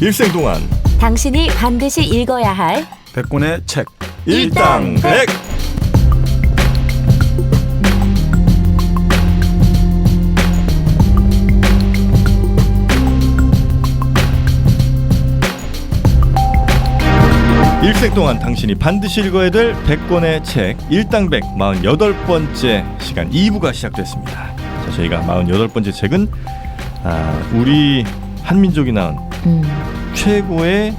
일생 동안 당신이 반드시 읽어야 할 100권의 책 일당백. 일생 동안 당신이 반드시 읽어야 될 100권의 책 일당백 48번째 시간 2부가 시작됐습니다. 자, 저희가 48번째 책은 우리 한민족이 낳은 최고의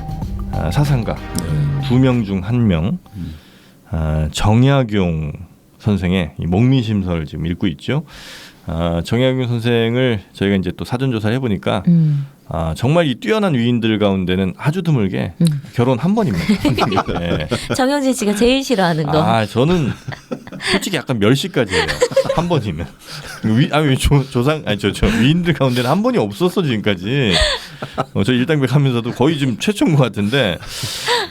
사상가 2명 중 1명 정약용 선생의 이 목민심서를 지금 읽고 있죠. 정약용 선생을 저희가 이제 또 사전 조사를 해보니까 정말 이 뛰어난 위인들 가운데는 아주 드물게 결혼 한 번입니다. 네. 정영진 씨가 제일 싫어하는 거. 저는 솔직히 약간 멸시까지예요. 한 번이면 위인들 가운데는 한 번이 없었어 지금까지. 저 일당백 하면서도 거의 지금 최초인 것 같은데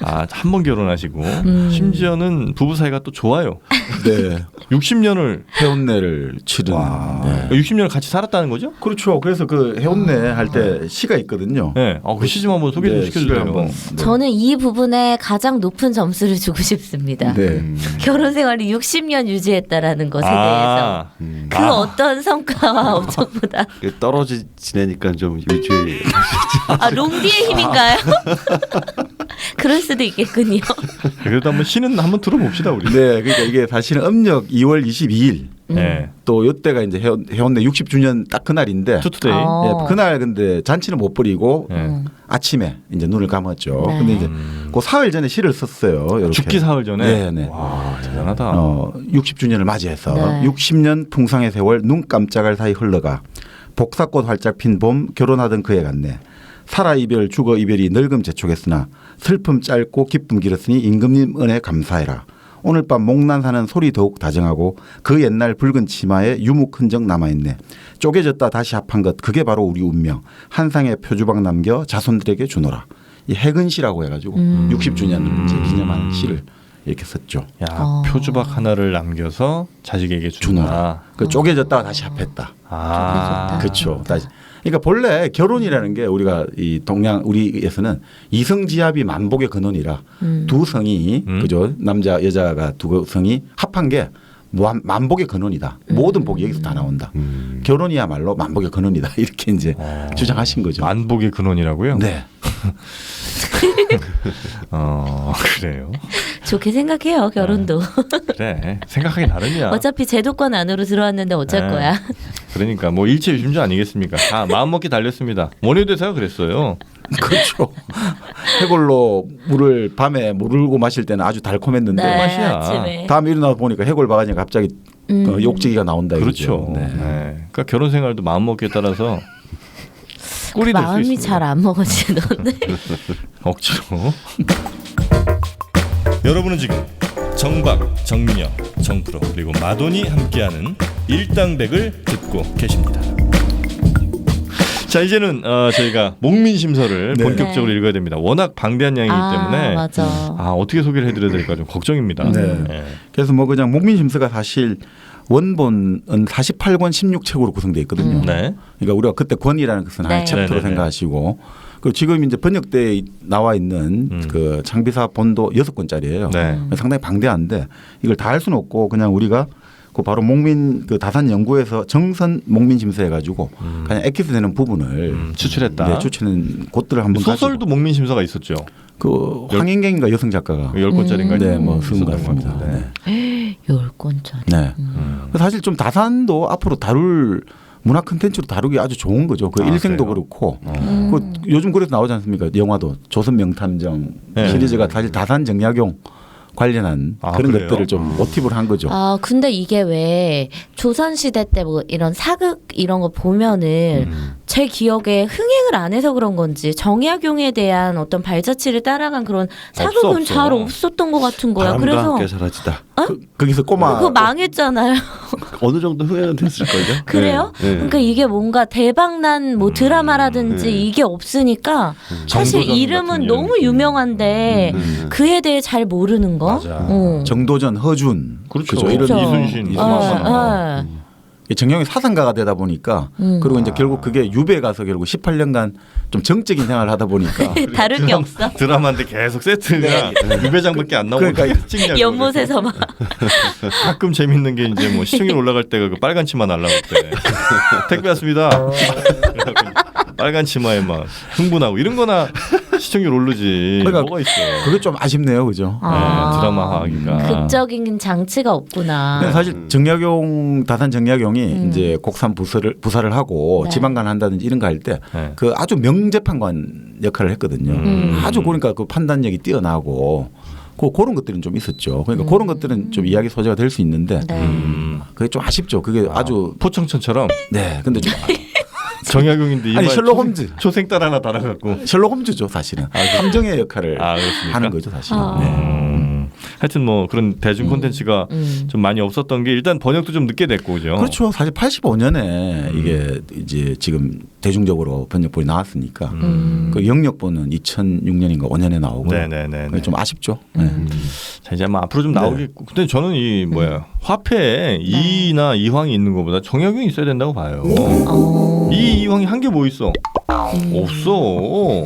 한 번 결혼하시고 심지어는 부부 사이가 또 좋아요. 네. 60년을 해운내를 치른. 네. 60년을 같이 살았다는 거죠? 그렇죠. 그래서 그 해운내 할 때 시가 있거든요. 네. 그 시 좀 한번 소개 좀 시켜주세요. 한번. 저는 이 부분에 가장 높은 점수를 주고 싶습니다. 네. 결혼 생활을 60년 유지했다라는 것에 대해서 그 어떤 성과와 업적보다 떨어지 지내니까 좀 유주해. 롱디의 힘인가요? 그럴 수도 있겠군요. 그래도 한번 시는 한번 들어봅시다 우리. 네, 그러니까 이게 사실은 음력 2월 22일. 네. 또 이때가 이제 해운대 60주년 딱 그날인데. 투투데이. 네, 그날 근데 잔치는 못 버리고 아침에 이제 눈을 감았죠. 네. 근데 이제 그 사흘 전에 시를 썼어요. 이렇게. 죽기 사흘 전에. 네. 와 대단하다. 60주년을 맞이해서 네. 60년 풍성의 세월 눈 깜짝할 사이 흘러가 복사꽃 활짝 핀 봄 결혼하던 그에 갔네. 살아 이별 죽어 이별이 늙음 재촉했으나 슬픔 짧고 기쁨 길었으니 임금님 은혜 감사해라. 오늘 밤 목난사는 소리 더욱 다정하고 그 옛날 붉은 치마에 유묵 흔적 남아있네. 쪼개졌다 다시 합한 것 그게 바로 우리 운명. 한 상의 표주박 남겨 자손들에게 주노라. 이 해근시라고 해가지고 60주년을 이제 기념하는 시를 이렇게 썼죠. 표주박 하나를 남겨서 자식에게 주노라. 그 쪼개졌다가 다시 합했다. 그렇죠. 다시. 그러니까 본래 결혼이라는 게 우리가 이 우리에서는 이성지합이 만복의 근원이라 두 성이 그죠 남자 여자가 두 성이 합한 게 만복의 근원이다. 모든 복이 여기서 다 나온다. 결혼이야말로 만복의 근원이다. 이렇게 이제 주장하신 거죠. 만복의 근원이라고요? 네. 그래요. 좋게 생각해요. 결혼도. 그래. 생각하기 나름이야. 어차피 제도권 안으로 들어왔는데 어쩔 거야. 그러니까 뭐 일체유심주 아니겠습니까? 다 마음먹기 달렸습니다. 원효대사가 그랬어요. 그렇죠. 해골로 물을 밤에 물고 마실 때는 아주 달콤했는데 네, 맛이야. 아침에. 다음에 일어나서 보니까 해골 바가지가 갑자기 욕지기가 나온다. 그렇죠. 네. 네. 그러니까 결혼 생활도 마음먹기에 따라서 꿀이 될 수 마음이 있습니다. 잘 안 먹어지던데. 억지로. 여러분은 지금 정박, 정민영, 정프로 그리고 마돈이 함께하는 일당백을 듣고 계십니다. 자 이제는 저희가 목민심서를 본격적으로 읽어야 됩니다. 워낙 방대한 양이기 때문에 맞아. 어떻게 소개를 해드려야 될까 좀 걱정입니다. 네. 그래서 뭐 그냥 목민심서가 사실 원본은 48권 16책으로 구성되어 있거든요. 네. 그러니까 우리가 그때 권이라는 것은 하나의 챕터로 네네네. 생각하시고 그리고 지금 이제 번역대에 나와 있는 그 창비사 본도 6권짜리예요. 네. 상당히 방대한데 이걸 다 할 수는 없고 그냥 우리가 그 바로 목민 그 다산 연구에서 정선 목민심서 해가지고 그냥 엑기스 되는 부분을 추출했다. 네, 추출한 곳들을 한번 소설도 목민심서가 있었죠. 그 황인경인가 여성 작가가 10권짜리인가요? 네, 뭐 쓴 것 같습니다. 네. 네. 10권짜리. 네. 사실 좀 다산도 앞으로 다룰 문화 콘텐츠로 다루기 아주 좋은 거죠. 그 일생도 그래요? 그렇고 그 요즘 그래서 나오지 않습니까? 영화도 조선 명탐정 시리즈가 사실 다산 정약용 관련한 그런 그래요? 것들을 좀 모티브로 한 거죠. 근데 이게 왜 조선시대 때 뭐 이런 사극 이런 거 보면은 제 기억에 흥행을 안 해서 그런 건지 정약용에 대한 어떤 발자취를 따라간 그런 사극은 없어. 잘 없었던 것 같은 거야. 바람과 그래서 함께 사라지다. 거기서 꼬마 그거 망했잖아요. 어느 정도 흥행은 됐을걸요? 그래요? 네. 그러니까 이게 뭔가 대박난 뭐 드라마라든지 이게 없으니까 사실 정도전 이름은 같은 너무 이름. 유명한데 그에 대해 잘 모르는 거. 맞아. 어. 정도전, 허준, 그렇죠. 이런 그렇죠. 이순신, 네, 이순신. 네. 정약용이 사상가가 되다 보니까 그리고 이제 결국 그게 유배 가서 결국 18년간 좀 정적인 생활을 하다 보니까 다를 게 없어. 드라마인데 계속 세트가 유배장밖에 안 나오고 그러니까 찍냐고. 연못에서 막 가끔 재밌는 게 이제 뭐 시청률 올라갈 때가 그 빨간 치마 날라올 때 택배 왔습니다. 빨간 치마에 막 흥분하고 이런 거나 시청률 오르지. 그러니까 뭐가 있어. 그게 좀 아쉽네요, 그죠? 네, 드라마화하기가. 극적인 장치가 없구나. 근데 사실 정약용 다산 정약용이 이제 곡산 부사를 하고 네. 지방간 한다든지 이런 거 할 때 그 네. 아주 명재판관 역할을 했거든요. 아주 그러니까 그 판단력이 뛰어나고 그런 것들은 좀 있었죠. 그러니까 그런 것들은 좀 이야기 소재가 될 수 있는데 네. 그게 좀 아쉽죠. 그게 아주 포청천처럼 네. 근데 좀 정약용인데 아니, 이마에 셜록 홈즈. 초생딸 하나 달아갖고. 셜록 홈즈죠, 사실은. 함정의 역할을 그렇습니까? 하는 거죠, 사실. 아. 네. 하여튼 뭐 그런 대중 콘텐츠가 좀 많이 없었던 게 일단 번역도 좀 늦게 됐고 그죠. 그렇죠. 사실 85년에 이게 이제 지금 대중적으로 번역본이 나왔으니까 그 영역본은 2006년인가 5년에 나오고 네네네. 그게 좀 아쉽죠. 네. 자 이제 아마 앞으로 좀 나오겠고. 근데 저는 이 뭐야 화폐에 이나 이황이 있는 것보다 정약용이 있어야 된다고 봐요. 이 이황이 한 게 뭐 있어? 없어.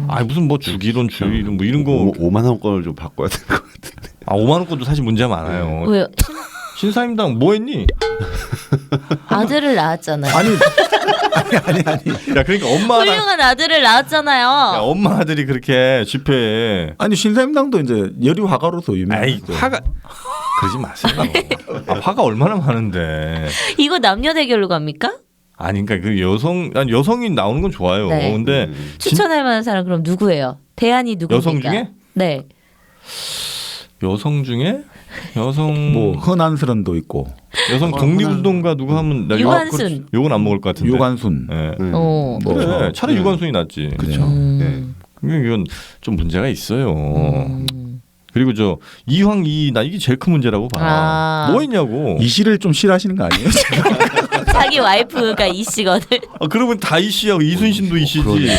아 무슨 뭐 주기론 주의론 뭐 이런 거. 5만 원권을 좀 바꿔야 될 것 같은데. 5만 원권도 사실 문제가 많아요. 왜요? 신사임당 뭐 했니? 아들을 낳았잖아요. 아니 야 그러니까 엄마랑 훌륭한 아들을 야, 낳았잖아요. 엄마 아들이 그렇게 집회에 아니 신사임당도 이제 여류 화가로서 아이 유명하죠. 화가 그러지 마세요. 화가 얼마나 많은데. 이거 남녀 대결로 갑니까? 아니 그러니까 그 난 여성이 나오는 건 좋아요. 네. 근데 추천할 만한 사람 그럼 누구예요? 대안이 누굽니까? 여성 중에? 네. 여성 중에 여성 뭐 흔한스런도 있고 여성 독립운동가 누구 하면 나 유관순. 요건 안 먹을 것 같은데. 유관순. 예. 어. 뭐 그래 차라리 유관순이 낫지. 그렇죠. 이건 좀 문제가 있어요. 그리고 저 이황이 나 이게 제일 큰 문제라고 봐. 아. 뭐 했냐고. 이 씨를 좀 싫어하시는 거 아니에요? 자기 와이프가 이 씨거든. 그러면 다 이씨하고 이순신도 이씨지.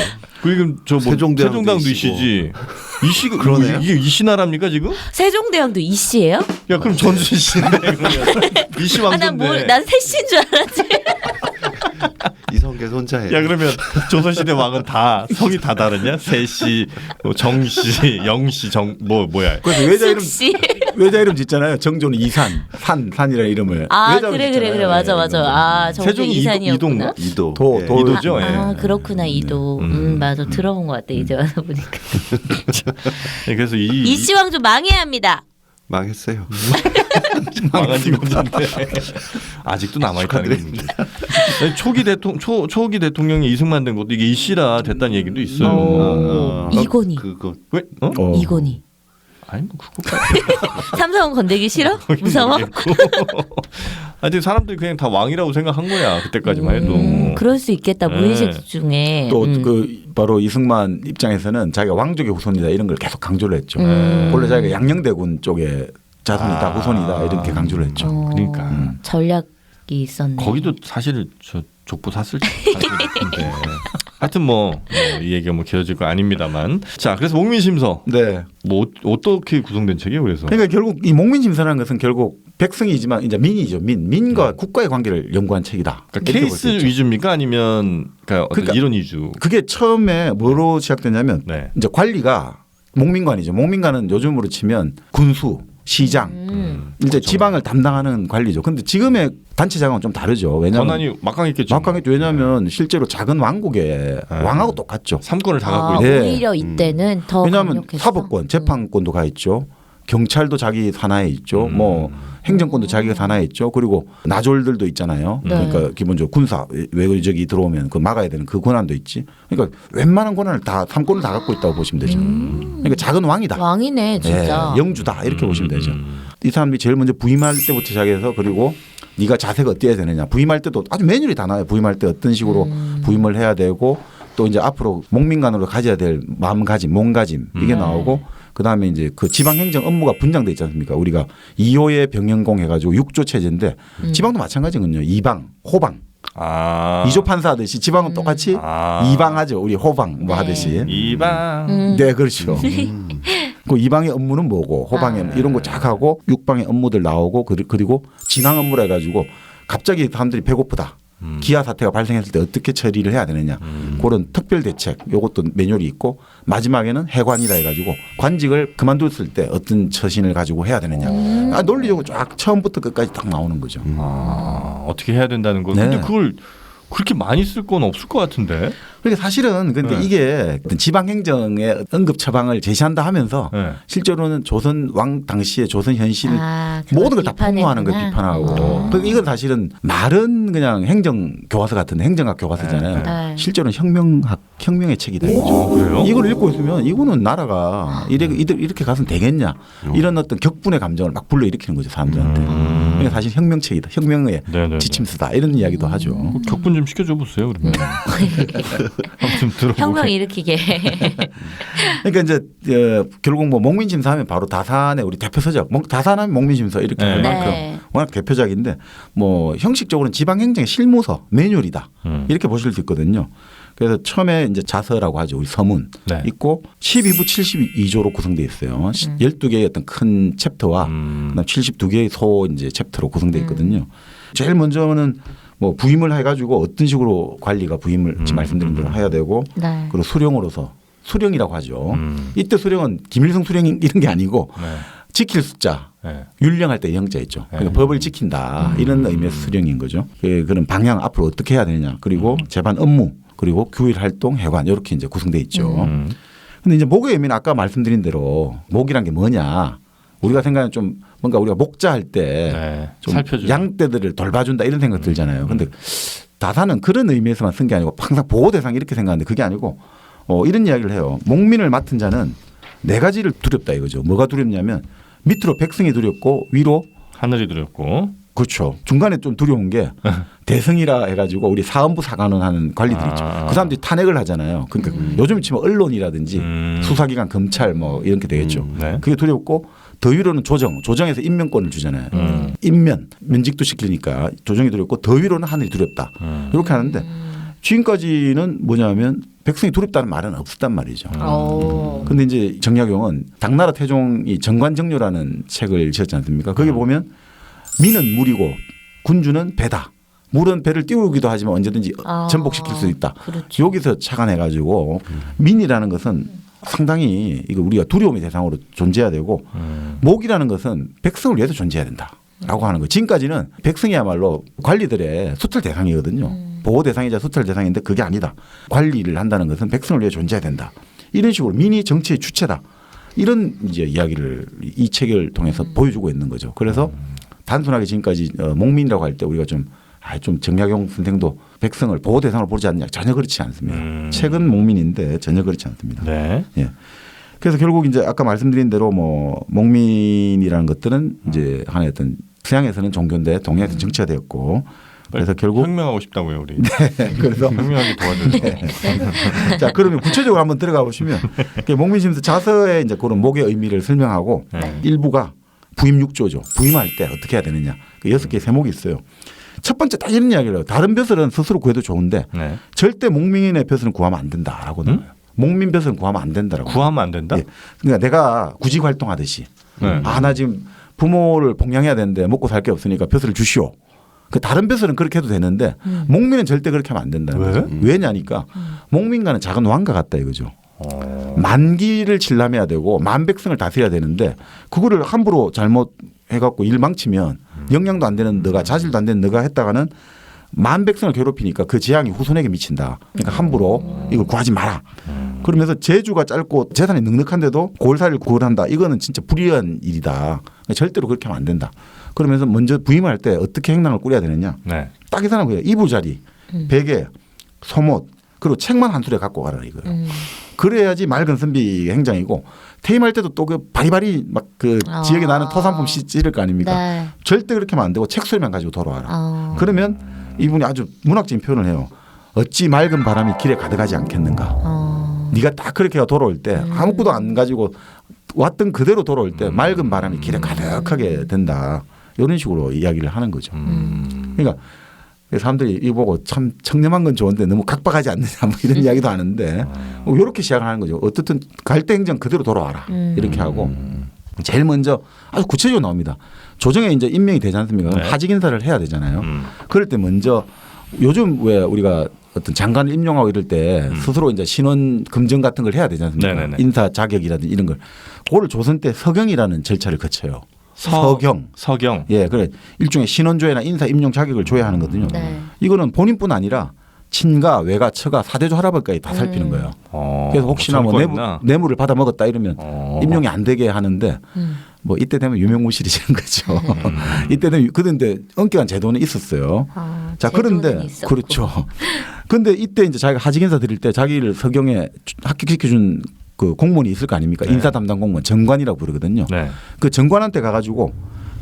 그리고 저뭐 세종대왕도 세종대왕도 이씨고. 이씨지. 이씨가 그러네요. 이게 이씨 나라입니까 지금? 세종대왕도 이 씨예요? 야 그럼 전순 씨인데 그러면 이씨 왕조인데. 난 셋인 줄 알았지. 이성계 손자예요. 야 그러면 조선시대 왕은 다 성이 다 다르냐? 세씨, 뭐 정씨, 영씨, 뭐야? 그래서 외자 씨. 이름 짓잖아요. 정조는 이산, 산이라는 이름을. 아 외자로 그래 짓잖아요. 맞아. 네, 아 정도 세종이 이산이었구나. 이동. 이도. 이도죠. 예. 아 그렇구나 이도. 맞아 들어본 것 같아 이제 와서 보니까. 네, 그래서 이씨 왕조 망해야 합니다. 망했어요. 망한 지가 없는데 아직도 남아 있다는 게 문제. 초기 대통령이 이승만 된 것도 이게 이씨라 됐다는 얘기도 있어요. 이건희. 그거 왜? 어? 이건희. 아니 뭐 그거 삼성은 건들기 싫어? 무서워? 하여튼 사람들이 그냥 다 왕이라고 생각한 거야 그때까지만 해도. 그럴 수 있겠다 무의식 중에. 또 그 바로 이승만 입장에서는 자기가 왕족의 후손이다 이런 걸 계속 강조를 했죠. 음. 원래 자기가 양녕대군 쪽에 자손이다 후손이다 이렇게 강조를 했죠. 그러니까. 전략이 있었네. 거기도 사실 저 족보 샀을 텐데. 하여튼 뭐 이 얘기가 뭐 길어질 거 아닙니다만. 자 그래서 목민심서 네. 뭐 어떻게 구성된 책이에요 그래서? 그러니까 결국 이 목민심서라는 것은 결국 백성이지만 이제 민이죠. 민과 국가의 관계를 연구한 책이다. 그러니까 이렇게 케이스 볼수 있죠. 위주입니까 아니면 그러니까 어떤 그러니까 이론 위주? 그게 처음에 뭐로 시작됐냐면 네. 이제 관리가 목민관이죠. 목민관은 요즘으로 치면 군수, 시장, 이제 그렇죠. 지방을 담당하는 관리죠. 근데 지금의 단체장은 좀 다르죠. 왜냐하면 권한이 막강했겠죠. 막강했죠. 왜냐하면 실제로 작은 왕국의 왕하고 똑같죠. 삼권을 다 갖고 아, 있는. 네. 오히려 이때는 더 왜냐하면 강력했어. 사법권, 재판권도 가 있죠. 경찰도 자기 산하에 있죠. 뭐 행정권도 자기가 산하에 있죠. 그리고 나졸들도 있잖아요. 네. 그러니까 기본적으로 군사 외적이 들어오면 그 막아야 되는 그 권한도 있지. 그러니까 웬만한 권한을 다 삼권을 다 갖고 있다고 보시면 되죠. 그러니까 작은 왕이다. 왕이네 진짜. 네, 영주다 이렇게 보시면 되죠. 이 사람이 제일 먼저 부임할 때부터 시작해서 그리고 네가 자세가 어때야 되느냐. 부임할 때도 아주 매뉴얼이 다 나와요. 부임할 때 어떤 식으로 부임을 해야 되고 또 이제 앞으로 목민관으로 가져야 될 마음가짐, 몸가짐 이게 나오고 그다음에 이제 그 지방행정 업무가 분장돼 있지 않습니까? 우리가 2호의 병영공 해가지고 6조 체제인데 지방도 마찬가지거든요. 이방, 호방. 아. 2조 판사 하듯이 지방은 똑같이 아. 이방하죠. 우리 호방 뭐 하듯이. 이방. 네, 그렇죠. 그 이방의 업무는 뭐고 호방의 이런 거 쫙 하고 육방의 업무들 나오고 그리고 진앙 업무라 해가지고 갑자기 사람들이 배고프다. 기아 사태가 발생했을 때 어떻게 처리를 해야 되느냐. 그런 특별 대책 요것도 매뉴얼이 있고 마지막에는 해관이라 해가지고 관직을 그만뒀을 때 어떤 처신을 가지고 해야 되느냐. 논리적으로 쫙 처음부터 끝까지 딱 나오는 거죠. 어떻게 해야 된다는 거. 네. 근데 그걸 그렇게 많이 쓸 건 없을 것 같은데. 그러니까 사실은 근데 네. 이게 지방행정의 응급 처방을 제시한다 하면서 네. 실제로는 조선 왕 당시의 조선 현실 그걸 모든 걸 다 폭로하는 걸 비판했구나. 비판하고 그러니까 이건 사실은 말은 그냥 행정 교과서 같은데 행정학 교과서잖아요. 네. 실제로는 혁명의 책이다 이거죠. 그래요? 이걸 읽고 있으면 이거는 나라가 이렇게 가서는 되겠냐 이런 어떤 격분의 감정을 막 불러일으키는 거죠 사람들한테. 그러니까 사실 혁명책이다. 혁명의 네네네. 지침서다 이런 이야기도 하죠. 그 격분 좀 시켜줘 보세요. 그러면. 한번 좀 들어보고. 혁명 일으키게. 그러니까 이제 결국 뭐 목민심서하면 바로 다산의 우리 대표서적 다산하면 목민심서 이렇게 할 네. 만큼 네. 워낙 대표작인데 뭐 형식적으로는 지방행정의 실무서 매뉴얼이다 이렇게 보실 수 있거든요. 그래서 처음에 이제 자서라고 하죠. 우리 서문 네. 있고 12부 72조로 구성되어 있어요. 12개의 어떤 큰 챕터와 그다음 72개의 소 이제 챕터로 구성되어 있거든요. 제일 먼저는 뭐 부임을 해가지고 어떤 식으로 관리가 부임을 지금 말씀드린 대로 해야 되고 네. 그리고 수령으로서 수령이라고 하죠. 이때 수령은 김일성 수령 이런 게 아니고 네. 지킬 숫자 네. 율령할 때 영자 있죠. 그러니까 법을 지킨다 이런 의미의 수령인 거죠. 그런 방향 앞으로 어떻게 해야 되느냐 그리고 재반 업무 그리고 교일 활동 해관 이렇게 이제 구성돼 있죠. 근데 이제 목의 의미는 아까 말씀드린 대로 목이란 게 뭐냐 우리가 생각하는 좀 뭔가 우리가 목자할 때 좀 살펴주고. 양떼들을 돌봐준다 이런 생각 들잖아요. 근데 다산은 그런 의미에서만 쓴 게 아니고 항상 보호 대상 이렇게 생각하는데 그게 아니고 이런 이야기를 해요. 목민을 맡은 자는 네 가지를 두렵다 이거죠. 뭐가 두렵냐면 밑으로 백성이 두렵고 위로 하늘이 두렵고. 그렇죠. 중간에 좀 두려운 게 대성이라 해가지고 우리 사헌부 사관원 하는 관리들 있죠. 그 사람들이 탄핵을 하잖아요. 그러니까 요즘 치면 언론이라든지 수사기관 검찰 뭐 이런 게 되겠죠. 네. 그게 두렵고 더 위로는 조정에서 임명권을 주잖아요. 면직도 시키니까 조정이 두렵고 더 위로는 하늘이 두렵다. 이렇게 하는데 지금까지는 뭐냐면 백성이 두렵다는 말은 없었단 말이죠. 근데 이제 정약용은 당나라 태종이 정관정료라는 책을 지었지 않습니까? 거기 보면 민은 물이고 군주는 배다. 물은 배를 띄우기도 하지만 언제든지 전복시킬 수 있다. 그렇죠. 여기서 착안해가지고 민이라는 것은 상당히 이거 우리가 두려움의 대상으로 존재해야 되고 목이라는 것은 백성을 위해서 존재해야 된다라고 하는 거예요. 지금까지는 백성이야말로 관리들의 수탈 대상이거든요. 보호 대상이자 수탈 대상인데 그게 아니다. 관리를 한다는 것은 백성을 위해 존재해야 된다. 이런 식으로 민이 정치의 주체다. 이런 이제 이야기를 이 책을 통해서 보여주고 있는 거죠. 그래서 단순하게 지금까지 목민이라고 할 때 우리가 좀 정약용 선생도 백성을 보호 대상으로 보지 않느냐 전혀 그렇지 않습니다. 책은 목민인데 전혀 그렇지 않습니다. 네. 예. 그래서 결국 이제 아까 말씀드린 대로 뭐 목민이라는 것들은 이제 하나의 어떤 서양에서는 종교인데 동양에서는 정치가 되었고 그래서 결국 혁명하고 싶다고요 우리. 그래서 혁명하게 도와줘서. 자 그러면 구체적으로 한번 들어가 보시면 목민심서 자서에 이제 그런 목의 의미를 설명하고 일부가 부임 6조죠. 부임할 때 어떻게 해야 되느냐. 그 6개의 세목이 있어요. 첫 번째 딱 이런 이야기를 해요. 다른 벼슬은 스스로 구해도 좋은데 네. 절대 목민의 벼슬은 구하면 안 된다라고는. 목민 벼슬은 구하면 안 된다라고. 구하면 안 된다? 예. 그러니까 내가 구직 활동하듯이 네. 나 지금 부모를 봉양해야 되는데 먹고 살 게 없으니까 벼슬을 주시오. 그 다른 벼슬은 그렇게 해도 되는데 목민은 절대 그렇게 하면 안 된다는 왜? 거죠. 왜냐니까 목민과는 작은 왕과 같다 이거죠. 만기를 칠람해야 되고 만백성을 다스려야 되는데 그거를 함부로 잘못 해갖고 일 망치면 영양도 안 되는 너가 자질도 안 되는 너가 했다가는 만백성을 괴롭히니까 그 재앙이 후손에게 미친다. 그러니까 함부로 이걸 구하지 마라. 그러면서 재주가 짧고 재산이 넉넉한데도 골살이를 구걸한다. 이거는 진짜 불의한 일이다. 절대로 그렇게 하면 안 된다. 그러면서 먼저 부임할 때 어떻게 행랑을 꾸려야 되느냐. 네. 딱 이 사람 그래요. 이부자리, 베개, 소못 그리고 책만 한 수레 갖고 가라 이거예요. 그래야지 맑은 선비 행장이고 퇴임할 때도 또 그 바리바리 막 그 지역에 나는 토산품 찌를 거 아닙니까? 네. 절대 그렇게 하면 안 되고 책 수레만 가지고 돌아와라. 그러면 이분이 아주 문학적인 표현을 해요. 어찌 맑은 바람이 길에 가득하지 않겠는가. 네가 딱 그렇게 돌아올 때 아무것도 안 가지고 왔던 그대로 돌아올 때 맑은 바람이 길에 가득하게 된다. 이런 식으로 이야기를 하는 거죠. 그러니까 사람들이 이거 보고 참 청렴한 건 좋은데 너무 각박하지 않느냐 뭐 이런 이야기도 하는데 이렇게 시작을 하는 거죠. 어떻든 갈 때 행정 그대로 돌아와라 이렇게 하고 제일 먼저 아주 구체적으로 나옵니다. 조정에 이제 임명이 되지 않습니까? 그럼 네. 하직 인사를 해야 되잖아요. 그럴 때 먼저 요즘 왜 우리가 어떤 장관을 임용하고 이럴 때 스스로 이제 신원 검증 같은 걸 해야 되지 않습니까? 네네네. 인사 자격이라든지 이런 걸. 그거를 조선 때 서경이라는 절차를 거쳐요. 서경. 서경. 예, 그래 일종의 신원조회나 인사 임용 자격을 줘야 하는 거거든요. 네. 이거는 본인뿐 아니라 친가, 외가, 처가, 사대조 할아버지까지 다 살피는 거예요. 그래서 혹시나 뭐 뇌물을 받아 먹었다 이러면 임용이 안 되게 하는데 뭐 이때 되면 유명무실이지는 거죠. 이때 되면 그런데 엄격한 제도는 있었어요. 자 그런데 있었고. 그렇죠. 그런데 이때 이제 자기가 하직 인사 드릴 때 자기를 서경에 합격시켜준 그 공무원이 있을 거 아닙니까? 네. 인사 담당 공무원 정관이라고 부르거든요. 네. 그 정관한테 가가지고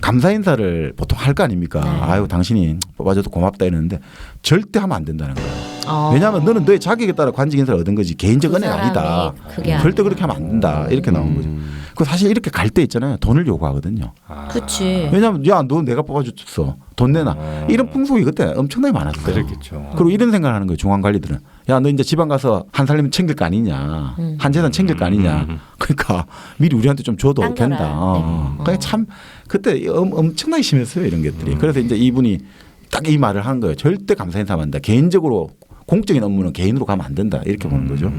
감사 인사를 보통 할 거 아닙니까? 네. 아유 당신이 뽑아줘도 고맙다 이러는데 절대 하면 안 된다는 거예요. 어. 왜냐하면 너는 너의 자격에 따라 관직 인사를 얻은 거지 개인적 그 은혜가 아니다. 사람이 그게 절대 아니야. 그렇게 하면 안 된다. 이렇게 나온 거죠. 그 사실 이렇게 갈 때 있잖아요. 돈을 요구하거든요. 그치. 왜냐하면 야 너 내가 뽑아줬어. 돈 내놔. 이런 풍속이 그때 엄청나게 많았어요. 그랬겠죠. 그리고 이런 생각을 하는 거예요. 중앙 관리들은. 야 너 이제 지방 가서 한 살림 챙길 거 아니냐. 한 재산 챙길 거 아니냐. 그러니까 미리 우리한테 좀 줘도 딴 된다. 거라. 네. 그러니까 참 그때 엄청나게 심했어요. 이런 것들이. 그래서 이제 이분이 딱 이 말을 한 거예요. 절대 감사 인사만 한다. 개인적으로 공적인 업무는 개인으로 가면 안 된다. 이렇게 보는 거죠.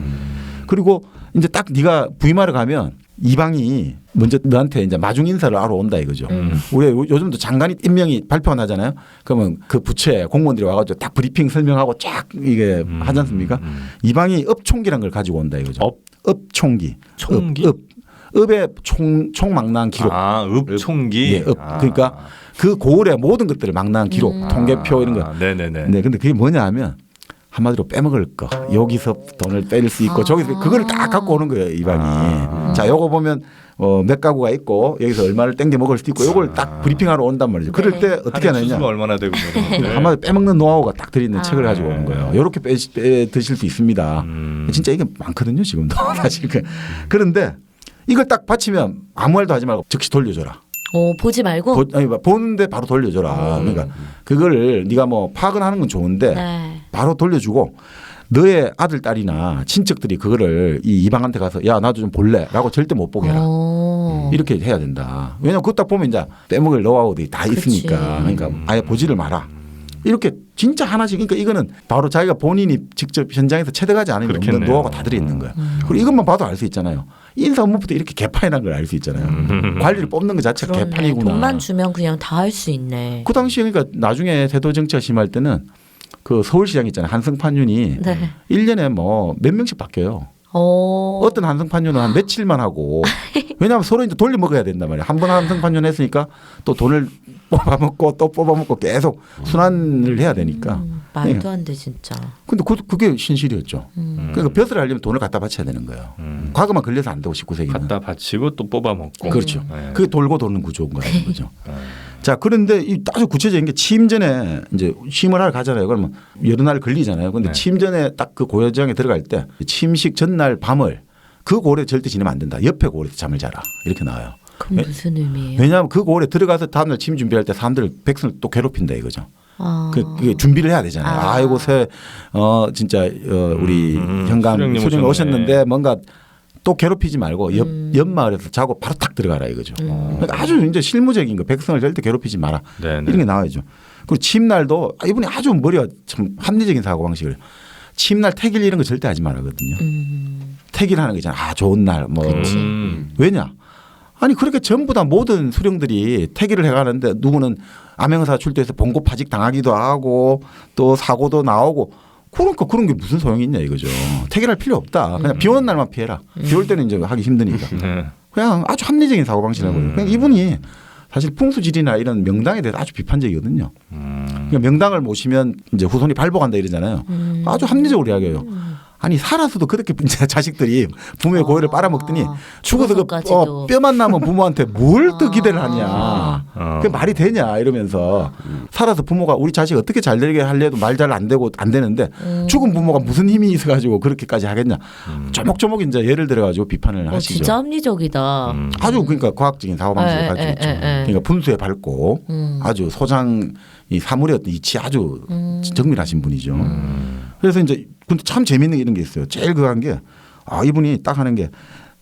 그리고 이제 딱 네가 부임하러 가면 이방이 먼저 너한테 이제 마중 인사를 하러 온다 이거죠. 우리 요즘도 장관이 임명이 발표가 나잖아요. 그러면 그 부처에 공무원들이 와가지고 딱 브리핑 설명하고 쫙 이게 하지 않습니까? 이방이 업총기란 걸 가지고 온다 이거죠. 업총기. 총기? 읍의 총망라한 기록. 읍총기. 예, 그러니까 그 고을의 모든 것들을 망라한 기록, 통계표 이런 거. 네네네. 네, 근데 그게 뭐냐 하면 한마디로 빼먹을 거. 여기서 돈을 뺄 수 있고 저기서 그거를 딱 갖고 오는 거예요, 이방이. 자, 요거 보면 몇 가구가 있고 여기서 얼마를 땡겨 먹을 수도 있고 요걸 딱 브리핑하러 온단 말이죠. 그럴 때 어떻게 하느냐. 수가 얼마나 되고 한마디로 빼먹는 노하우가 딱 들어있는 책을 가지고 오는 거예요. 이렇게 빼 드실 수 있습니다. 진짜 이게 많거든요, 지금도. 사실. 그런데 이걸 딱 바치면 아무 말도 하지 말고 즉시 돌려줘라. 보지 말고. 아니, 보는데 바로 돌려줘라. 그러니까 그거를 네가 뭐 파악을 하는 건 좋은데 네. 바로 돌려주고 너의 아들 딸이나 친척들이 그거를 이 이방한테 가서 야 나도 좀 볼래라고 절대 못 보게 해라. 이렇게 해야 된다. 왜냐면 그거 딱 보면 이제 빼먹을 노하우들이 다 있으니까. 그러니까 아예 보지를 마라. 이렇게 진짜 하나씩 그러니까 이거는 바로 자기가 본인이 직접 현장에서 체득하지 않으면 없는 그렇겠네요. 노하우가 다 들어있는 거야. 그리고 이것만 봐도 알 수 있잖아요. 인사 업무부터 이렇게 개판이라는 걸 알 수 있잖아요. 관리를 뽑는 것 자체가 그렇네. 개판이구나. 돈만 주면 그냥 다 할 수 있네. 그 당시에 그러니까 나중에 세도 정치가 심할 때는 그 서울시장 있잖아요. 한승판윤이 네. 1년에 뭐 몇 명씩 바뀌어요. 어떤 한승판윤은 한 며칠만 하고 왜냐하면 서로 이제 돌려 먹어야 된단 말이에요. 한 번 한승판윤 했으니까 또 돈을 뽑아먹고 또 뽑아먹고 계속 순환을 해야 되니까. 말도 안 돼 진짜. 근데 그게 신실이었죠. 그러니까 벼슬을 하려면 돈을 갖다 바쳐야 되는 거예요. 과거만 걸려서 안 되고 19세기는. 갖다 바치고 또 뽑아먹고. 그렇죠. 네. 그게 돌고 도는 구조인 거죠. 자, 그런데 이 아주 구체적인 게 취임 전에 이제 취임을 하러 가잖아요. 그러면 여러 날 걸리잖아요. 그런데 네. 취임 전에 딱 그 고려장에 들어갈 때 취임식 전날 밤을 그 고을에 절대 지내면 안 된다. 옆에 고을에서 잠을 자라. 이렇게 나와요. 그럼 무슨 의미예요? 왜냐하면 그 고을에 들어가서 다음날 취임 준비할 때 사람들 백성을 또 괴롭힌다 이거죠. 그게 준비를 해야 되잖아요. 아이고 진짜 우리 현감 수령이 오셨는데 뭔가 또 괴롭히지 말고 옆 마을에서 자고 바로 딱 들어가라 이거죠. 그러니까 아주 이제 실무적인 거 백성을 절대 괴롭히지 마라. 네네. 이런 게 나와야죠. 그리고 취임날도 이분이 아주 머리가 참 합리적인 사고 방식을 취임날 택일 이런 거 절대 하지 말거든요. 택일하는 거 있잖아. 좋은 날 뭐 왜냐? 아니 그렇게 전부 다 모든 수령들이 택일을 해가는데 누구는 암행어사 출두해서 봉고 파직 당하기도 하고 또 사고도 나오고 그러니까 그런 게 무슨 소용이 있냐 이거죠. 택일할 필요 없다. 그냥 비 오는 날만 피해라. 비 올 때는 이제 하기 힘드니까. 그냥 아주 합리적인 사고 방식이라고요. 그냥 이분이 사실 풍수지리나 이런 명당에 대해서 아주 비판적이거든요. 그러니까 명당을 모시면 이제 후손이 발복한다 이러잖아요. 아주 합리적으로 이야기해요. 아니 살아서도 그렇게 자식들이 부모의 고유를 빨아먹더니 죽어서 뼈만 남은 부모한테 뭘 더 기대를 하냐. 그게 말이 되냐 이러면서 살아서 부모가 우리 자식 어떻게 잘 되게 하려도 말 잘 안 되고 안 되는데 죽은 부모가 무슨 힘이 있어가지고 그렇게까지 하겠냐. 조목조목 이제 예를 들어가지고 비판을 하시죠. 진짜 합리적이다. 아주 그러니까 과학적인 사고 방식을 가지고 있죠. 그러니까 분수에 밝고 아주 소장 이 사물의 어떤 이치 아주 정밀하신 분이죠. 그래서 이제 근데 참 재밌는 이런 게 있어요. 제일 그한 게 이분이 딱 하는 게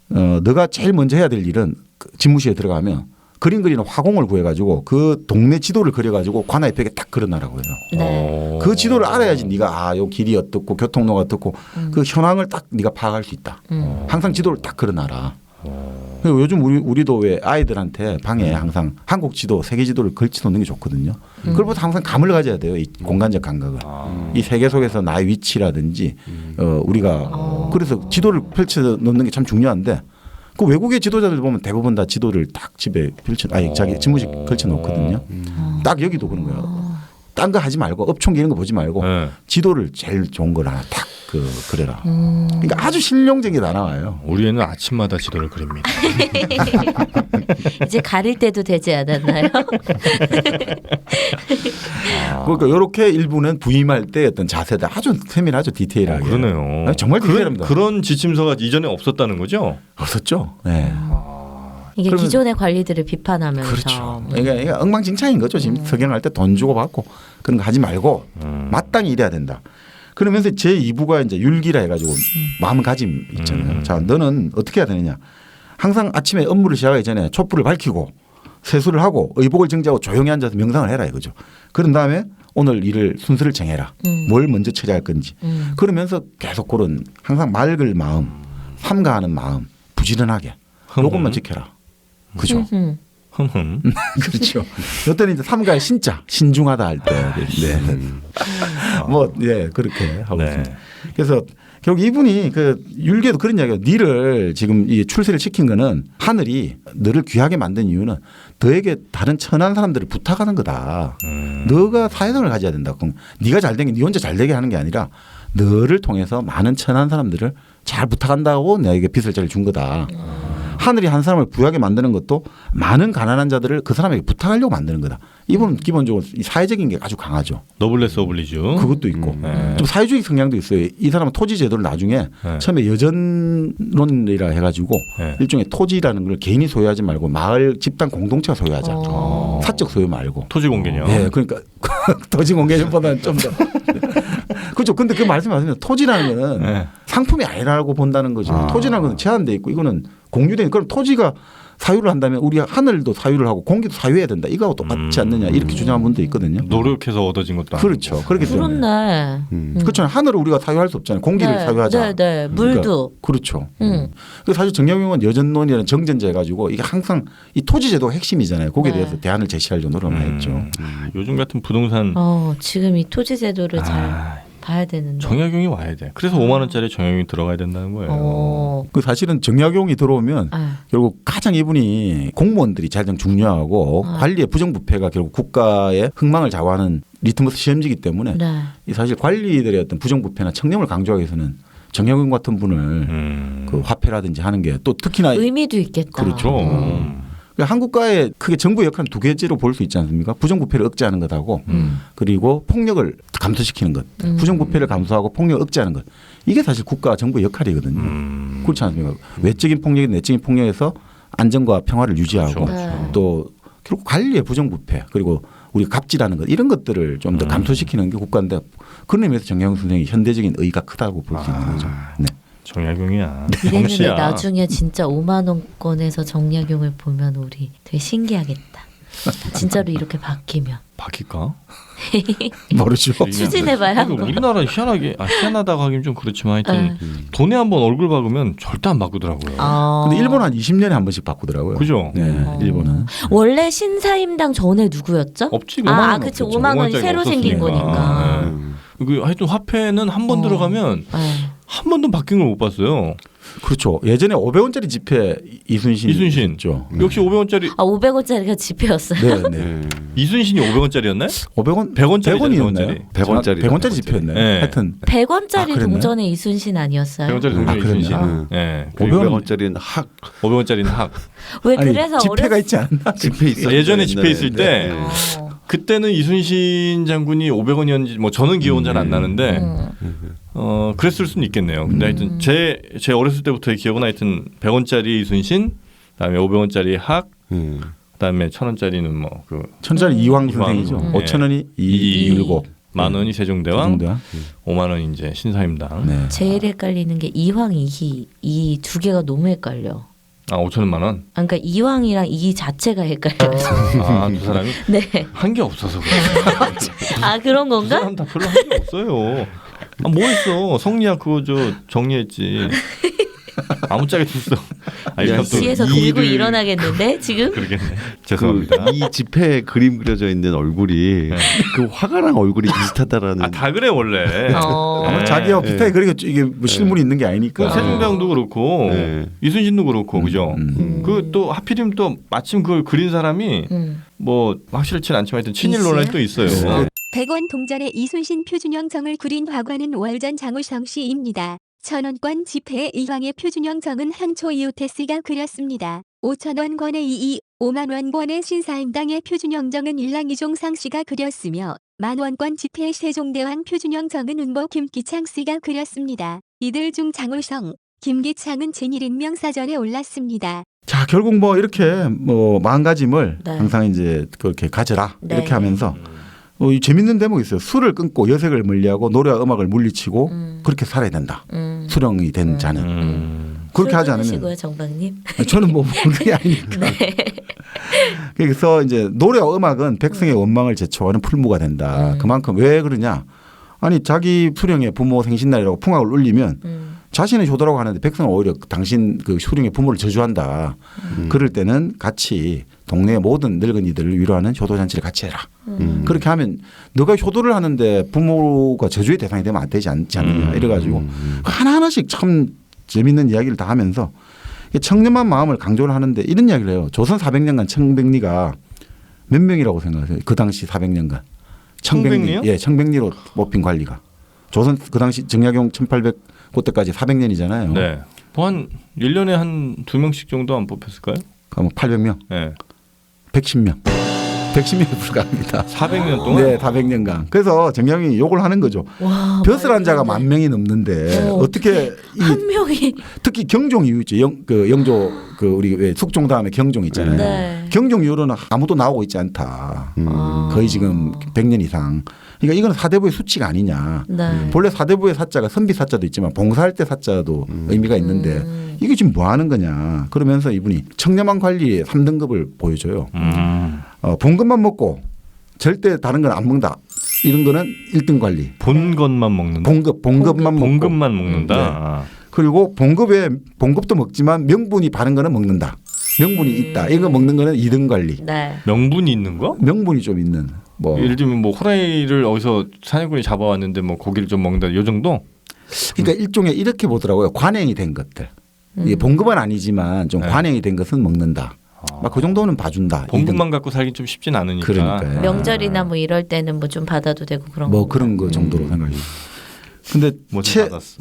너가 제일 먼저 해야 될 일은 그 집무실에 들어가면 그림 그리는 화공을 구해가지고 그 동네 지도를 그려가지고 관아의 벽에 딱 그려놔라고 해요. 네. 그 지도를 알아야지 네가 요 길이 어떻고 교통로가 어떻고 그 현황을 딱 네가 파악할 수 있다. 항상 지도를 딱 그려놔라. 그리고 요즘 우리도 왜 아이들한테 방에 항상 한국 지도, 세계 지도를 걸쳐놓는 게 좋거든요. 그걸 보다 항상 감을 가져야 돼요. 이 공간적 감각을. 이 세계 속에서 나의 위치라든지 우리가 그래서 지도를 펼쳐놓는 게 참 중요한데 그 외국의 지도자들 보면 대부분 다 지도를 딱 집에 자기 집무실 걸쳐놓거든요. 딱 여기도 그런 거예요. 딴 거 하지 말고 업총기 이런 거 보지 말고 네. 지도를 제일 좋은 걸 하나 딱 그려라. 그러니까 아주 실용적이 다 나와요. 우리 애는 아침마다 지도를 그립니다. 이제 가릴 때도 되지 않았나요? 그러니까 이렇게 일부는 부임할 때 어떤 자세들 아주 세밀하죠, 디테일하게. 그러네요. 정말 디테일합니다. 그런 지침서가 이전에 없었다는 거죠? 없었죠. 네. 이게 그러면- 기존의 관리들을 비판하면서 그렇죠. 그러니까 엉망진창인 거죠. 지금 석양할 때 돈 주고 받고 그런 거 하지 말고 마땅히 일해야 된다. 그러면서 제 2부가 이제 율기라 해가지고 마음가짐 있잖아요. 자, 너는 어떻게 해야 되느냐. 항상 아침에 업무를 시작하기 전에 촛불을 밝히고 세수를 하고 의복을 정지하고 조용히 앉아서 명상을 해라 이거죠. 그런 다음에 오늘 일을 순서를 정해라. 뭘 먼저 처리할 건지. 그러면서 계속 그런 항상 맑을 마음, 삼가하는 마음, 부지런하게 요것만 지켜라. 그죠? 흠흠. 그렇죠. 어떤 이제 삼가의 신자 신중하다 할 때, 네. 뭐, 예, 그렇게 하고 네. 있습니다. 그래서 결국 이분이 그 율계도 그런 이야기예요. 니를 지금 이 출세를 시킨 거는 하늘이 너를 귀하게 만든 이유는 너에게 다른 천한 사람들을 부탁하는 거다. 너가 사회성을 가져야 된다. 그럼 네가 잘 되게 네 혼자 잘 되게 하는 게 아니라 너를 통해서 많은 천한 사람들을 잘 부탁한다고 내게 빚을 잘 준 거다. 하늘이 한 사람을 부유하게 만드는 것도 많은 가난한 자들을 그 사람에게 부탁하려고 만드는 거다. 이분은 기본적으로 이 사회적인 게 아주 강하죠. 노블레스 오블리주. 그것도 있고 네. 좀 사회주의 성향도 있어요. 이 사람은 토지 제도를 나중에 네. 처음에 여전론이라 해가지고 네. 일종의 토지라는 걸 개인이 소유하지 말고 마을 집단 공동체가 소유하자. 사적 소유 말고. 토지 공개념. 예, 그러니까 토지 공개념보다는 좀 더. 그렇죠. 근데 그 말씀 맞으면 토지라는 거는 네. 상품이 아니라고 본다는 거죠. 토지라는 건 제한돼 있고 이거는 공유된. 그럼 토지가 사유를 한다면 우리 하늘도 사유를 하고 공기도 사유해야 된다. 이거하고 똑같지 않느냐 이렇게 주장하는 분도 있거든요. 노력해서 얻어진 것도 그렇죠. 그렇기 때문에. 그렇네. 그렇죠. 하늘을 우리가 사유할 수 없잖아요. 공기를 네, 사유하자. 네, 네. 물도. 그렇죠. 음. 그래서 사실 정약용은 여전론이라는 정전제 해가지고 이게 항상 이 토지 제도가 핵심이잖아요. 거기에 네. 대해서 대안을 제시하려고 노력을 했죠. 요즘 같은 부동산 지금 이 토지 제도를 잘 봐야 되는데. 정약용이 와야 돼. 그래서 5만 원짜리 정약용이 들어가야 된다는 거예요. 그 사실은 정약용이 들어오면 아. 결국 가장 이분이 공무원들이 가장 중요하고 관리의 부정부패가 결국 국가의 흥망을 좌우하는 리트머스 시험지이기 때문에 네. 이 사실 관리들의 어떤 부정부패나 청렴을 강조하기 위해서는 정약용 같은 분을 그 화폐라든지 하는 게 또 특히나 의미도 있겠다. 그렇죠. 그러니까 한국가의 크게 정부의 역할은 두 개째로 볼 수 있지 않습니까? 부정부패를 억제하는 것하고 그리고 폭력을 감소시키는 것. 부정부패를 감소하고 폭력을 억제하는 것. 이게 사실 국가 정부의 역할이거든요. 그렇지 않습니까? 외적인 폭력이 내적인 폭력에서 안정과 평화를 유지하고 그렇죠. 또 결국 관리의 부정부패 그리고 우리가 갑질하는 것 이런 것들을 좀 더 감소시키는 게 국가인데 그런 의미에서 정약용 선생이 현대적인 의의가 크다고 볼 수 있는 거죠. 네. 정약용이야. 이랬는데 정씨야. 나중에 진짜 5만 원권에서 정약용을 보면 우리 되게 신기하겠다. 진짜로 이렇게 바뀌면. 바뀔까? 모르죠. 추진해봐야 그러니까 한 거. 우리나라 희한하다고 하긴 좀 그렇지만 하여튼 돈에 한번 얼굴 박으면 절대 안 바꾸더라고요. 근데 일본은 한 20년에 한 번씩 바꾸더라고요. 그죠? 네, 일본은. 원래 신사임당 전에 누구였죠? 없지. 5만 아, 원 그치. 없었죠. 5만 원이 5만 새로 원짜리가 생긴 없었으니까. 거니까. 그 하여튼 화폐는 한 번 들어가면 네. 한 번도 바뀐 걸 못 봤어요. 그렇죠. 예전에 500원짜리 지폐 이순신 있죠. 역시 500원짜리 500원짜리가 지폐였어요. 네, 네. 이순신이 500원짜리였나요? 500원 100원짜리 100원이었나요? 100원짜리. 100원짜리 지폐였나요? 네. 하여튼 100원짜리 그랬나요? 동전의 이순신 아니었어요? 100원짜리 동전 그랬나? 이순신. 예. 500원짜리는 학 500원짜리는 학. 왜 아니, 그래서 지폐가 있지 않나? 집회 있었죠. 예전에 집회 있을 때 어. 그때는 이순신 장군이 500원이었는지 뭐 저는 기억은 잘 안 나는데 그랬을 수는 있겠네요. 근데 하여튼 제 어렸을 때부터의 기억은 하여튼 100원짜리 이순신, 그다음에 500원짜리 학, 그다음에 1000원짜리는 뭐 그 천짜리 이황 이황. 선생이죠. 음. 5천원이 이율곡. 만 원이 세종대왕, 세종대왕. 5만 원 이제 신사임당. 네. 제일 헷갈리는 게 이황 이희 이 두 개가 너무 헷갈려. 아 5천만 원. 아, 그러니까 이왕이랑 이 자체가 헷갈려요. 아두 사람이 네. 한 게 없어서 그래. 아 그런 두 건가? 사람 다 별로 한 게 없어요. 아, 뭐 했어? 성리야 그거 저 정리했지. 아무짝에 됐어. 아니, 야, 또 시에서 들고 일어나겠는데 지금? 그러겠네. 죄송합니다. 이 지폐에 그림 그려져 있는 얼굴이 그 화가랑 얼굴이 비슷하다라는. 아 다 그래 원래. 아마 네. 자기하고 비슷하게 그리고 이게 뭐 실물이 있는 게 아니니까. 그 세종대왕도 그렇고 네. 이순신도 그렇고 그죠. 그 또 하필이면 또 마침 그걸 그린 사람이 뭐 확실치는 않지만 하여튼 친일 있어요? 논란이 또 있어요. 네. 100원 동전의 이순신 표준형성을 그린 화가는 월전 장우성 씨입니다. 1000원권 지폐의 이황의 표준형성은 한초 이우테스가 그렸습니다. 5,000원권의 이이, 5만원권의 신사임당의 표준형정은 일랑이종상 씨가 그렸으며 만원권 지폐의 세종대왕 표준형정은 운보 김기창 씨가 그렸습니다. 이들 중 장우성, 김기창은 제1인명사전에 올랐습니다. 자 결국 뭐 이렇게 뭐 마음가짐을 네. 항상 이제 그렇게 가져라 네. 이렇게 하면서 이 재밌는 대목이 있어요. 술을 끊고 여색을 멀리하고 노래와 음악을 물리치고 그렇게 살아야 된다. 수령이 된 자는 그렇게 하지 않으면 시고요 정박님. 저는 뭐 그게 아니니까. 네. 그래서 이제 노래와 음악은 백성의 원망을 제초하는 풀무가 된다. 그만큼 왜 그러냐? 아니 자기 수령의 부모 생신날이라고 풍악을 울리면 자신의 효도라고 하는데 백성은 오히려 당신 그 수령의 부모를 저주한다. 그럴 때는 같이 동네 모든 늙은이들을 위로하는 효도 잔치를 같이 해라. 그렇게 하면 너가 효도를 하는데 부모가 저주의 대상이 되면 안 되지 않지 않느냐 이래가지고 하나하나씩 참 재밌는 이야기를 다 하면서 청렴한 마음을 강조를 하는데 이런 이야기를 해요. 조선 400년간 청백리가 몇 명이라고 생각하세요? 그 당시 400년간. 청백리요? 예, 청백리로 뽑힌 관리가. 조선 그 당시 정약용 1800 그때까지 400년이잖아요. 네. 뭐한 1년에 한 2명씩 정도 안 뽑혔을까요? 그럼 800명, 네. 110명. 110명에 불과합니다. 400년 동안. 네, 400년간. 그래서 정약용이 욕을 하는 거죠. 와, 벼슬한 자가 말도 안 돼. 10,000명이 넘는데 어떻게 이 한 명이 특히 경종 이후 있죠. 영조 그 우리 왜 숙종 다음에 경종 있잖아요. 네. 경종 이후로는 아무도 나오고 있지 않다. 아. 거의 지금 100년 이상. 그러니까 이건 사대부의 수치가 아니냐. 네. 본래 사대부의 사자가 선비 사자도 있지만 봉사할 때 사자도 의미가 있는데 이게 지금 뭐 하는 거냐. 그러면서 이분이 청렴한 관리의 3등급을 보여줘요. 본 것만 먹고 절대 다른 건 안 먹는다. 이런 거는 1등 관리. 본 것만 먹는다. 봉급만 먹고. 봉급만 먹는다. 네. 아. 그리고 봉급도 먹지만 명분이 바른 거는 먹는다. 명분이 있다. 이거 먹는 거는 2등 관리. 네. 명분이 있는 거? 명분이 좀 있는. 뭐 예를 들면 뭐 호랑이를 어디서 사냥꾼이 잡아왔는데 뭐 고기를 좀 먹는다. 요 정도? 그러니까 일종의 이렇게 보더라고요. 관행이 된 것들. 이게 봉급은 아니지만 좀 네. 관행이 된 것은 먹는다. 막 그 정도는 봐준다. 봉급만 갖고 살긴 좀 쉽진 않으니까. 그러니까요. 명절이나 뭐 이럴 때는 뭐 좀 받아도 되고 그런 뭐 거. 그런 거 정도로 생각해요. 근데 뭐좀 받았어.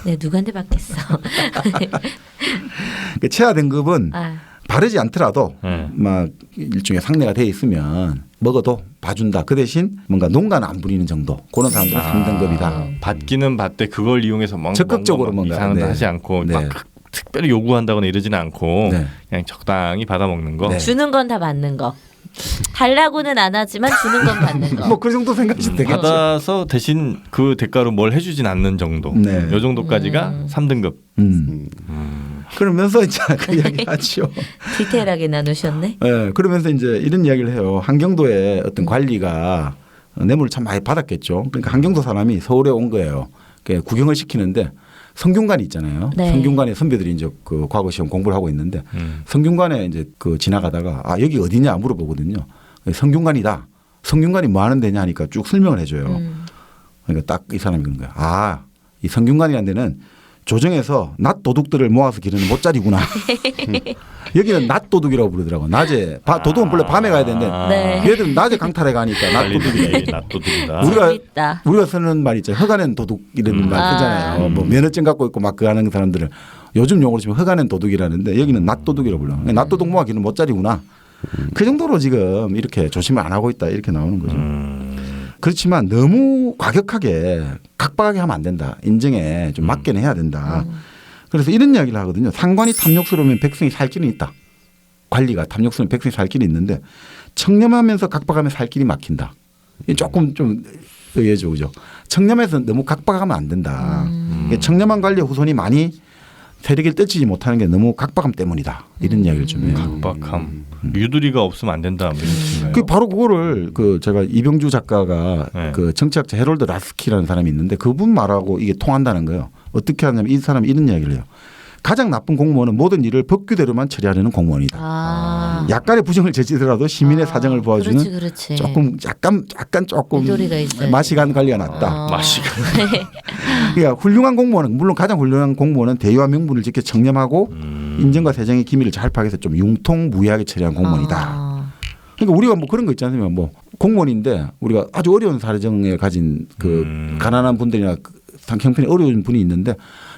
네, 누구한테 받겠어. 최하 등급은 아, 바르지 않더라도 네. 막 일종의 상례가 돼 있으면 먹어도 봐준다. 그 대신 뭔가 농가는 안 부리는 정도. 그런 사람들은 3등급이다. 받기는 받되 그걸 이용해서 적극적으로 뭔가, 이상한 거 네. 하지 않고 네. 막 특별히 요구한다거나 이러지는 않고 네. 그냥 적당히 받아 먹는 거. 네. 주는 건 다 받는 거. 달라고는 안 하지만 주는 건 받는 거. 뭐 그 정도 생각하시면 되겠죠. 받아서 대신 그 대가로 뭘 해주진 않는 정도. 네. 요 정도까지가 3등급. 그러면서 이제 그 이야기 하죠. 디테일하게 나누셨네. 예, 그러면서 이제 이런 이야기를 해요. 한경도의 어떤 관리가 뇌물을 참 많이 받았겠죠. 그러니까 한경도 사람이 서울에 온 거예요. 구경을 시키는데 성균관이 있잖아요. 네. 성균관에 선배들이 이제 그 과거 시험 공부를 하고 있는데 성균관에 이제 그 지나가다가 아 여기 어디냐 물어보거든요. 성균관이다. 성균관이 뭐 하는 데냐 하니까 쭉 설명을 해줘요. 그러니까 딱 이 사람이 그런 거야. 아, 이 성균관이라는 데는 조정에서 낮 도둑들을 모아서 기르는 못자리구나. 여기는 낮 도둑이라고 부르더라고. 낮에 도둑은 원래 밤에 가야 되는데 네. 얘들은 낮에 강탈해 가니까 낮 도둑이다. 낮도둑이다. 우리가 쓰는 말 있죠. 허가낸 도둑 이런 말 쓰잖아요. 뭐 면허증 갖고 있고 막 그 하는 사람들을 요즘 용어로 치면 허가낸 도둑이라는데 여기는 낮 도둑이라고 불러. 낮 도둑 모아 기르는 못자리구나. 그 정도로 지금 이렇게 조심을 안 하고 있다 이렇게 나오는 거죠. 그렇지만 너무 과격하게 각박하게 하면 안 된다. 인정에 좀 맞게는 해야 된다. 그래서 이런 이야기를 하거든요. 상관이 탐욕스러우면 백성이 살 길은 있다. 관리가 탐욕스러우면 백성이 살 길이 있는데 청렴하면서 각박하면 살 길이 막힌다. 조금 좀 의외죠. 그죠? 청렴해서 너무 각박하면 안 된다. 청렴한 관리의 후손이 많이 세력을 떨치지 못하는 게 너무 각박함 때문이다. 이런 이야기를 좀 해요. 각박함. 유두리가 없으면 안 된다. 뭐 이런 뜻인가요? 그 바로 그거를 그 제가 이병주 작가가 네. 그 정치학자 해롤드 라스키라는 사람이 있는데 그분 말하고 이게 통한다는 거예요. 어떻게 하냐면 이 사람이 이런 이야기를 해요. 가장 나쁜 공무원은 모든 일을 법규대로만 처리하려는 공무원이다. 아. 약간의 부정을 저지더라도 시민의 아, 사정을 도와주는 그렇지. 조금 약간 조금 유도리가 있어야지. 맛이 간 관리가 낫다. 아. 맛이가. 그러니까 훌륭한 공무원은 물론 가장 훌륭한 공무원은 대의와 명분을 지켜 청렴하고 인정과 세정의 기밀을 잘 파악해서 좀 융통무예하게 처리한 공무원이다. 아. 그러니까 우리가 뭐 그런 거 있지 않습니까? 뭐 공무원인데 우리가 아주 어려운 사정에 가진 그 가난한 분들이나 형편이 어려운 분이 있는데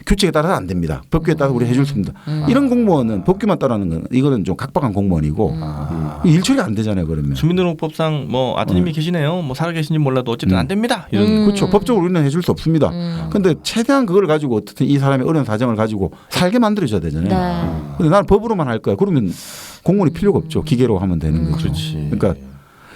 규칙에 따라서 안 됩니다. 법규에 따라서 우리 해줄 수 있습니다. 이런 공무원은 법규만 따르는 건 이거는 좀 각박한 공무원이고 일 처리가 안 되잖아요. 그러면. 주민등록법상 뭐 아드님이 계시네요. 뭐 살아 계신지 몰라도 어쨌든 안 됩니다. 이런 그렇죠. 법적으로 우리는 해줄 수 없습니다. 그런데 최대한 그걸 가지고 어떻든 이 사람의 어려운 사정을 가지고 살게 만들어줘야 되잖아요. 네. 근데 나는 법으로만 할 거야. 그러면 공무원이 필요가 없죠. 기계로 하면 되는 거죠. 그렇지. 그러니까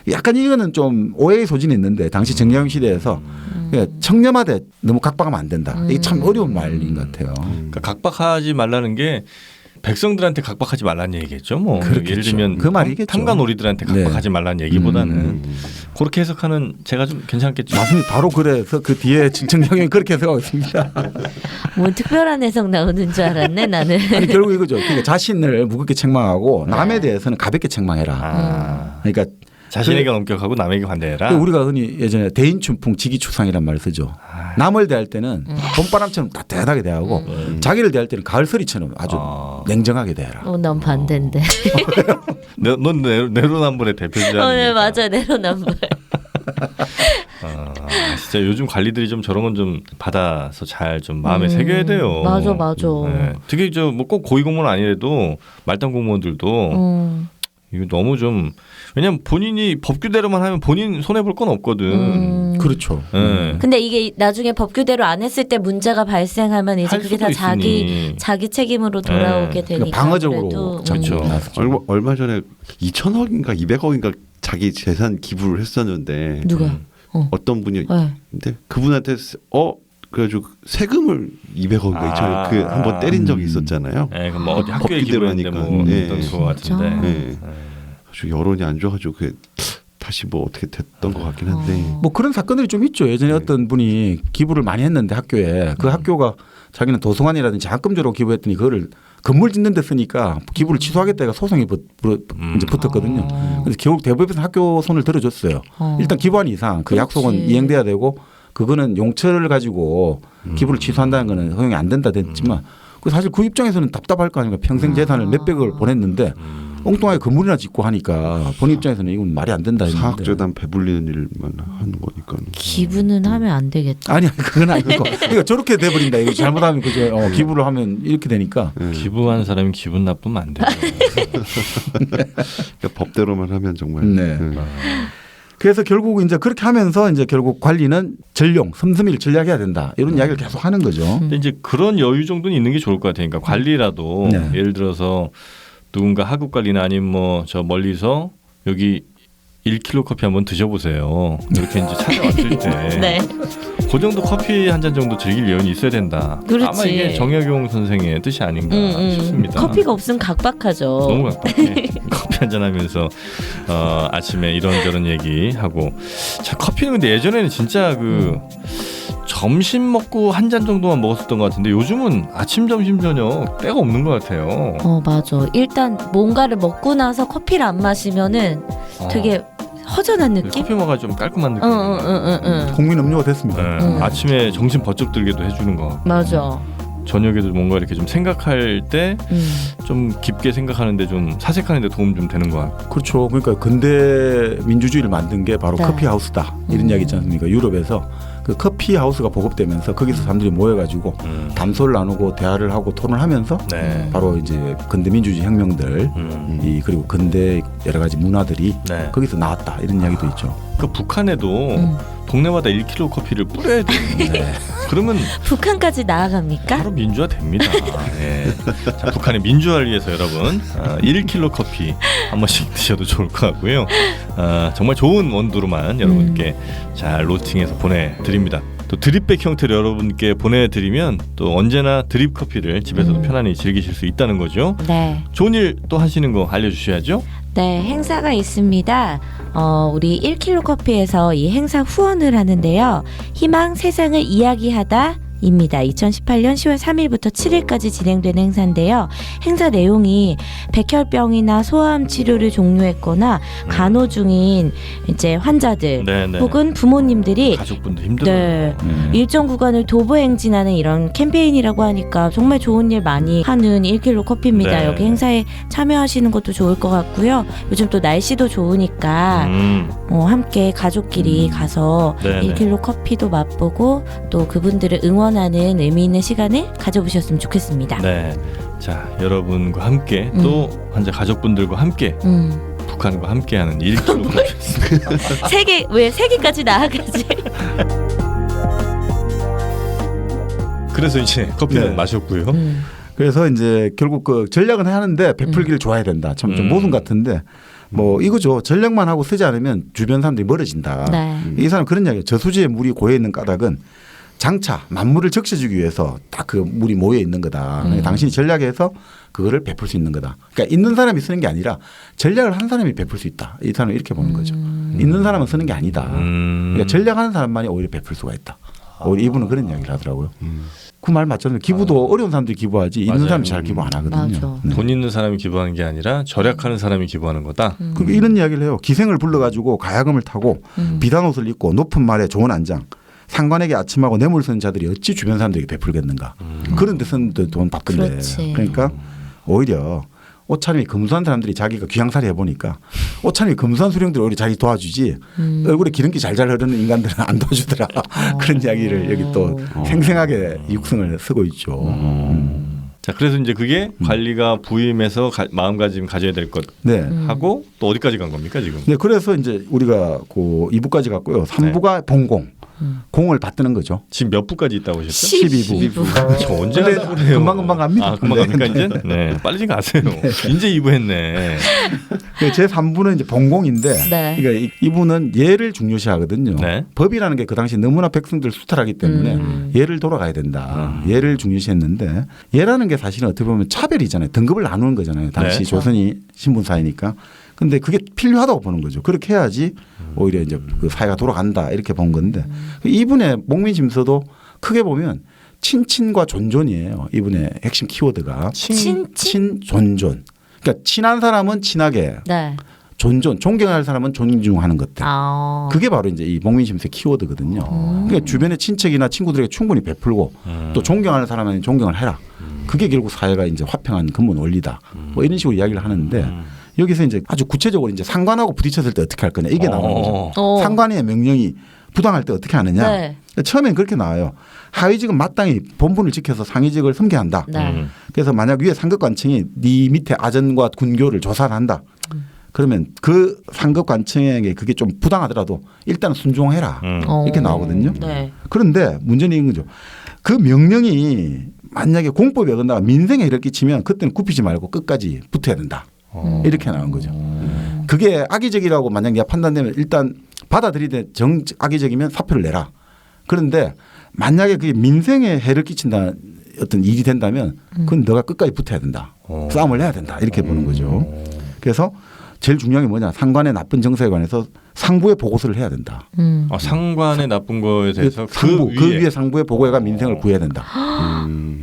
약간 이거는 좀 오해의 소진이 있는데 당시 정약용 시대에서 그러니까 청렴하되 너무 각박하면 안 된다. 이게 참 어려운 말인 것 같아요. 그러니까 각박하지 말라는 게 백성들한테 각박하지 말라는 얘기겠죠. 뭐 그렇겠죠. 예를 들면 그 말이겠죠. 탐관오리들한테 네. 각박하지 말라는 얘기보다는 그렇게 해석하는 제가 좀 괜찮겠죠. 맞습니다. 바로 그래서 그 뒤에 정약용이 그렇게 해석하고 있습니다. 뭐 특별한 해석 나오는 줄 알았네 나는. 아니 결국 이거죠. 그러니까 자신을 무겁게 책망하고 남에 대해서는 가볍게 책망해라. 아, 그러니까 자신에게 엄격하고 남에게 관대해라. 그 우리가 흔히 예전에 대인춘풍 지기추상이란 말을 쓰죠. 남을 대할 때는 봄바람처럼 따뜻하게 대하고 자기를 대할 때는 가을서리처럼 아주 냉정하게 대해라. 넌 반대인데. 넌 내로남불의 대표주자. 네 맞아 내로남불. 진짜 요즘 관리들이 좀 저런 건 좀 받아서 잘 좀 마음에 새겨야 돼요. 맞아. 네. 되게 저 뭐 꼭 고위공무원 아니래도 말단 공무원들도 이거 너무 좀 왜냐면 본인이 법규대로만 하면 본인 손해 볼 건 없거든. 그렇죠. 네. 근데 이게 나중에 법규대로 안 했을 때 문제가 발생하면 이제 할 그게 수도 다 있으니. 자기 책임으로 돌아오게 되니까. 그러니까 방어적으로 그래도, 그렇죠. 얼마 전에 2천억인가 200억인가 자기 재산 기부를 했었는데 누가? 어떤 분이 네. 근데 그분한테 그래가지고 세금을 200억인가 2천억 그 한번 때린 적이 있었잖아요. 네, 그럼 뭐 어디 학교에 법규대로 기부했는데 하니까. 뭐 네. 어떤 그거 같은데. 네. 아주 여론이 안 좋아가지고 그 다시 뭐 어떻게 됐던 것 같긴 한데. 뭐 그런 사건들이 좀 있죠. 예전에 어떤 분이 기부를 많이 했는데 학교에 그 학교가 자기는 도서관이라든지 장학금조로 기부했더니 그거를 건물 짓는 데 쓰니까 기부를 취소하겠다가 소송이 이제 붙었거든요. 그래서 결국 대법에서 학교 손을 들어줬어요. 일단 기부한 이상 그 그렇지. 약속은 이행돼야 되고 그거는 용처를 가지고 기부를 취소한다는 거는 허용이 안 된다 됐지만 그 사실 그 입장에서는 답답할 거 아닙니까? 평생 재산을 몇백억을 보냈는데 엉뚱하게 건물이나 짓고 하니까 본인 입장에서는 이건 말이 안 된다 했는데. 사학재단 배불리는 일만 하는 거니까. 기부는 하면 안 되겠다. 아니 그건 아니고 그러니까 저렇게 돼버린다. 이거 잘못하면 그죠. 기부를 하면 이렇게 되니까. 기부한 사람이 기분 나쁘면 안 돼요. 그러니까 법대로만 하면 정말. 네. 그래서 결국 이제 그렇게 하면서 이제 결국 관리는 전용, 섬섬이를 전략해야 된다. 이런 이야기를 계속 하는 거죠. 근데 이제 그런 여유 정도는 있는 게 좋을 것 같아요. 그러니까 관리라도 네. 예를 들어서 누군가 하급 관리나 아니면 뭐 저 멀리서 여기 1kg 커피 한번 드셔보세요. 이렇게 이제 찾아왔을 때 네. 그 정도 커피 한 잔 정도 즐길 여유는 있어야 된다. 그렇지. 아마 이게 정약용 선생의 뜻이 아닌가 싶습니다. 커피가 없으면 각박하죠. 너무 각박해. 커피 한잔 하면서 아침에 이런저런 얘기하고. 자, 커피는 근데 예전에는 진짜 그 점심 먹고 한 잔 정도만 먹었었던 것 같은데 요즘은 아침, 점심, 저녁 때가 없는 것 같아요. 맞아. 일단 뭔가를 먹고 나서 커피를 안 마시면은 되게 허전한 느낌? 커피 먹어야 좀 깔끔한 느낌. 응. 국민 음료가 됐습니다. 네. 아침에 정신 번쩍 들게도 해주는 거 같고. 맞아. 저녁에도 뭔가 이렇게 좀 생각할 때 좀 깊게 생각하는데 좀 사색하는데 도움 좀 되는 것 같고. 그렇죠. 그러니까 근대 민주주의를 만든 게 바로 네. 커피 하우스다. 이런 이야기 있지 않습니까? 유럽에서 그 커피 하우스가 보급되면서 거기서 사람들이 모여가지고 담소를 나누고 대화를 하고 토론을 하면서 네. 바로 이제 근대 민주주의 혁명들 그리고 근대 여러 가지 문화들이 네. 거기서 나왔다. 이런 이야기도 있죠. 그 북한에도 동네마다 1kg 커피를 뿌려야 되는데 그러면 북한까지 나아갑니까? 바로 민주화 됩니다. 예. 자, 북한의 민주화를 위해서 여러분 1kg 커피 한 번씩 드셔도 좋을 것 같고요. 정말 좋은 원두로만 여러분께 잘 로스팅해서 보내드립니다. 또 드립백 형태로 여러분께 보내드리면 또 언제나 드립 커피를 집에서도 편안히 즐기실 수 있다는 거죠. 네. 좋은 일 또 하시는 거 알려주셔야죠. 네, 행사가 있습니다. 우리 1kg 커피에서 이 행사 후원을 하는데요. 희망 세상을 이야기하다 입니다. 2018년 10월 3일부터 7일까지 진행되는 행사인데요. 행사 내용이 백혈병이나 소아암 치료를 종료했거나 간호 중인 이제 환자들 네네. 혹은 부모님들이 가족분들 힘들어요. 네, 일정 구간을 도보 행진하는 이런 캠페인이라고 하니까 정말 좋은 일 많이 하는 1kg 커피입니다. 네. 여기 행사에 참여하시는 것도 좋을 것 같고요. 요즘 또 날씨도 좋으니까 함께 가족끼리 가서 네네. 1kg 커피도 맛보고 또 그분들을 응원하는 의미 있는 시간을 가져보셨으면 좋겠습니다. 네. 자, 여러분과 함께 또 환자 가족분들과 함께 북한과 함께하는 1kg 커피. 세계 왜 세계까지 나아가지? 그래서 이제 커피는 네. 마셨고요. 그래서 이제 결국 그 전략은 하는데 베풀기를 좋아야 된다. 참 좀 모순 같은데 뭐 이거죠. 전략만 하고 쓰지 않으면 주변 사람들이 멀어진다. 네. 이 사람 그런 이야기예요. 저수지에 물이 고여 있는 까닭은 장차 만물을 적셔주기 위해서 딱 그 물이 모여 있는 거다. 그러니까 당신이 전략해서 그거를 베풀 수 있는 거다. 그러니까 있는 사람이 쓰는 게 아니라 전략을 한 사람이 베풀 수 있다. 이 사람은 이렇게 보는 거죠. 있는 사람은 쓰는 게 아니다. 그러니까 전략하는 사람만이 오히려 베풀 수가 있다. 오히려 이분은 그런 이야기를 하더라고요. 그 말 맞잖아요. 기부도 어려운 사람들이 기부하지 있는 맞아요. 사람이 잘 기부 안 하거든요. 맞아. 네. 돈 있는 사람이 기부하는 게 아니라 절약하는 사람이 기부하는 거다. 그리고 이런 이야기를 해요. 기생을 불러가지고 가야금을 타고 비단 옷을 입고 높은 말에 좋은 안장 상관에게 아침하고 뇌물 쓰는 자들이 어찌 주변 사람들에게 베풀겠는가. 그런 데 쓰는데 돈 바쁜데. 그렇지. 그러니까 오히려 오차림이 검소한 사람들이 자기가 귀향살이 해보니까 오차림이 검소한 수령들이 오히려 자기 도와주지 얼굴에 기름기 잘잘 흐르는 인간들은 안 도와주더라. 그런 이야기를 여기 또 생생하게 육성을 쓰고 있죠. 자, 그래서 이제 그게 관리가 부임해서 마음가짐 가져야 될 것 네. 하고 또 어디까지 간 겁니까 지금? 네, 그래서 이제 우리가 그 2부까지 갔고요. 3부가 본공. 공을 받드는 거죠. 지금 몇 부까지 있다고 하셨죠? 12부. 저 언제 근데 가서 그래요? 금방금방 갑니다. 아, 금방 네. 갑니까 이제? 네, 빨리 좀 가세요. 이제 2부 했네. 제 3부는 이제 본공인데 네. 그러니까 이분은 예를 중요시하거든요. 네. 법이라는 게 그 당시 너무나 백성들 수탈하기 때문에 예를 돌아가야 된다. 예를 중요시했는데 예라는 게 사실은 어떻게 보면 차별이잖아요. 등급을 나누는 거잖아요. 당시 네. 조선이 신분사회니까. 근데 그게 필요하다고 보는 거죠. 그렇게 해야지 오히려 이제 그 사회가 돌아간다 이렇게 본 건데 이분의 목민심서도 크게 보면 친친과 존존이에요. 이분의 핵심 키워드가 친존존. 그러니까 친한 사람은 친하게, 네. 존존 존경할 사람은 존중하는 것들. 아. 그게 바로 이제 이 목민심서의 키워드거든요. 그러니까 주변의 친척이나 친구들에게 충분히 베풀고 또 존경하는 사람은 존경을 해라. 그게 결국 사회가 이제 화평한 근본 원리다. 뭐 이런 식으로 이야기를 하는데. 여기서 이제 아주 구체적으로 이제 상관하고 부딪혔을 때 어떻게 할 거냐 이게 나오는 거죠. 상관의 명령이 부당할 때 어떻게 하느냐. 네. 처음엔 그렇게 나와요. 하위직은 마땅히 본분을 지켜서 상위직을 섬겨한다. 네. 그래서 만약 위에 상급관청이 네 밑에 아전과 군교를 조사를 한다. 그러면 그 상급관청에게 그게 좀 부당하더라도 일단 순종해라. 이렇게 나오거든요. 네. 그런데 문제는 이건 거죠. 그 명령이 만약에 공법에 어긋나가 민생에 해를 끼치면 그때는 굽히지 말고 끝까지 붙어야 된다. 이렇게 나온 거죠. 그게 악의적이라고 만약 네가 판단되면 일단 받아들이되 악의적이면 사표를 내라. 그런데 만약에 그게 민생에 해를 끼친다 어떤 일이 된다면 그건 너가 끝까지 붙어야 된다. 싸움을 해야 된다. 이렇게 보는 거죠. 그래서 제일 중요한 게 뭐냐. 상관의 나쁜 정서에 관해서 상부에 보고서를 해야 된다. 상관의 나쁜 거에 대해서 상부, 그 위에 상부에 보고해가 민생을 구해야 된다.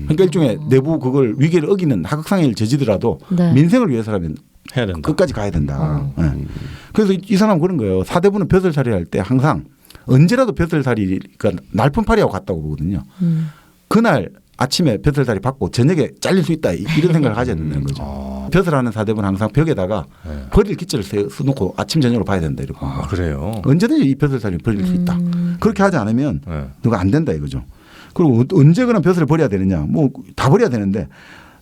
그러니까 일종의 내부 그걸 위계를 어기는 하극상해를 저지더라도 네. 민생을 위해서라면 해야 된다. 끝까지 가야 된다. 네. 그래서 이 사람은 그런 거예요. 사대부는 벼슬살이 할 때 항상 언제라도 벼슬살이가 날품팔이하고 같다고 보거든요. 그날 아침에 벼슬살이 받고 저녁에 잘릴 수 있다 이런 생각을 가져야 된다는 거죠. 벼슬하는 사대부는 항상 벽에다가 버릴 기자를 써놓고 아침 저녁으로 봐야 된다 이렇게. 그래요. 언제든지 이 벼슬살이 버릴 수 있다. 그렇게 하지 않으면 네. 너가 안 된다 이거죠. 그리고 언제 그런 벼슬을 버려야 되느냐. 뭐 다 버려야 되는데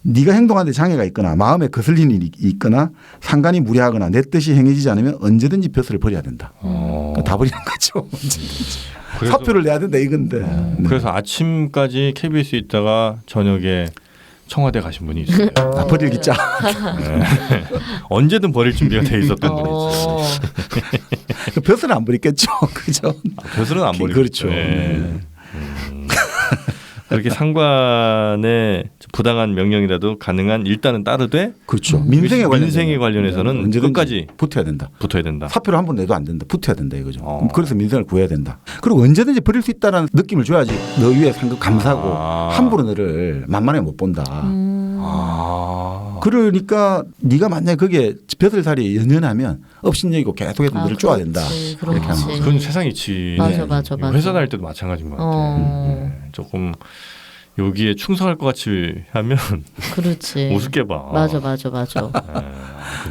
네가 행동하는데 장애가 있거나 마음에 거슬리는 일이 있거나 상관이 무례하거나 내 뜻이 행해지지 않으면 언제든지 벼슬을 버려야 된다. 그러니까 다 버리는 거죠. 그래서- 사표를 내야 된다 이건데. 네. 그래서 아침까지 KBS 있다가 저녁에 청와대 가신 분이 있어요. 다 버릴 기자. 네. 언제든 버릴 준비가 돼 있었던 분이지. 벼슬은 안 버리겠죠. 그죠? 벼슬은 안 버리고. 그렇죠. 네. 네. 그렇게 상관의 부당한 명령이라도 가능한 일단은 따르되 그렇죠. 민생에 관련해서는 언제든지 끝까지 붙어야 된다. 붙어야 된다. 사표를 한 번 내도 안 된다. 붙어야 된다 이거죠. 그래서 민생을 구해야 된다. 그리고 언제든지 버릴 수 있다는 느낌을 줘야지 너 위에 상급 감사고 함부로 너를 만만하게 못 본다. 그러니까 네가 만약에 그게 벼슬살이 연연하면 업신여기고 계속해서 너를 쪼아야 된다. 이렇게 하는 거죠. 그건 세상 이치. 맞아. 회사 다닐 때도 마찬가지인 것 같아. 조금 여기에 충성할 것 같이 하면 그렇지. 우습게 봐. 맞아.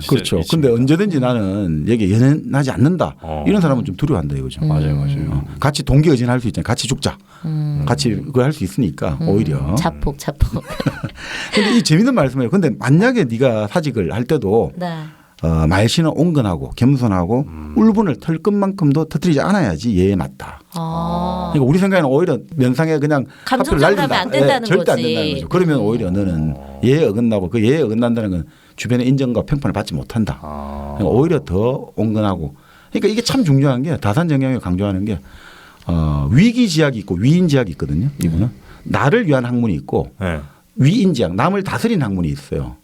그렇죠. 근데 언제든지 나는 여기 연연하지 않는다. 이런 사람은 좀 두려워한다 이거죠. 맞아요. 같이 동기의진할 수 있잖아요. 같이 죽자. 같이 그거 할 수 있으니까 오히려. 자폭. 근데 이 재밌는 말씀이에요. 근데 만약에 네가 사직을 할 때도 네. 말씨는 온건하고 겸손하고 울분을 털 것만큼도 터뜨리지 않아야지 예에 맞다. 그러니까 우리 생각에는 오히려 면상에 그냥 감정적으로 하면 안 된다는 절대 안 거지. 된다는 거죠. 그러면 오히려 너는 예에 어긋나고 그 예에 어긋난다는 건 주변의 인정과 평판을 받지 못한다. 그러니까 오히려 더 온건하고. 그러니까 이게 참 중요한 게 다산정경이 강조하는 게 위기지약이 있고 위인지약이 있거든요. 이분은 나를 위한 학문이 있고 네. 위인지약 남을 다스린 학문이 있어요.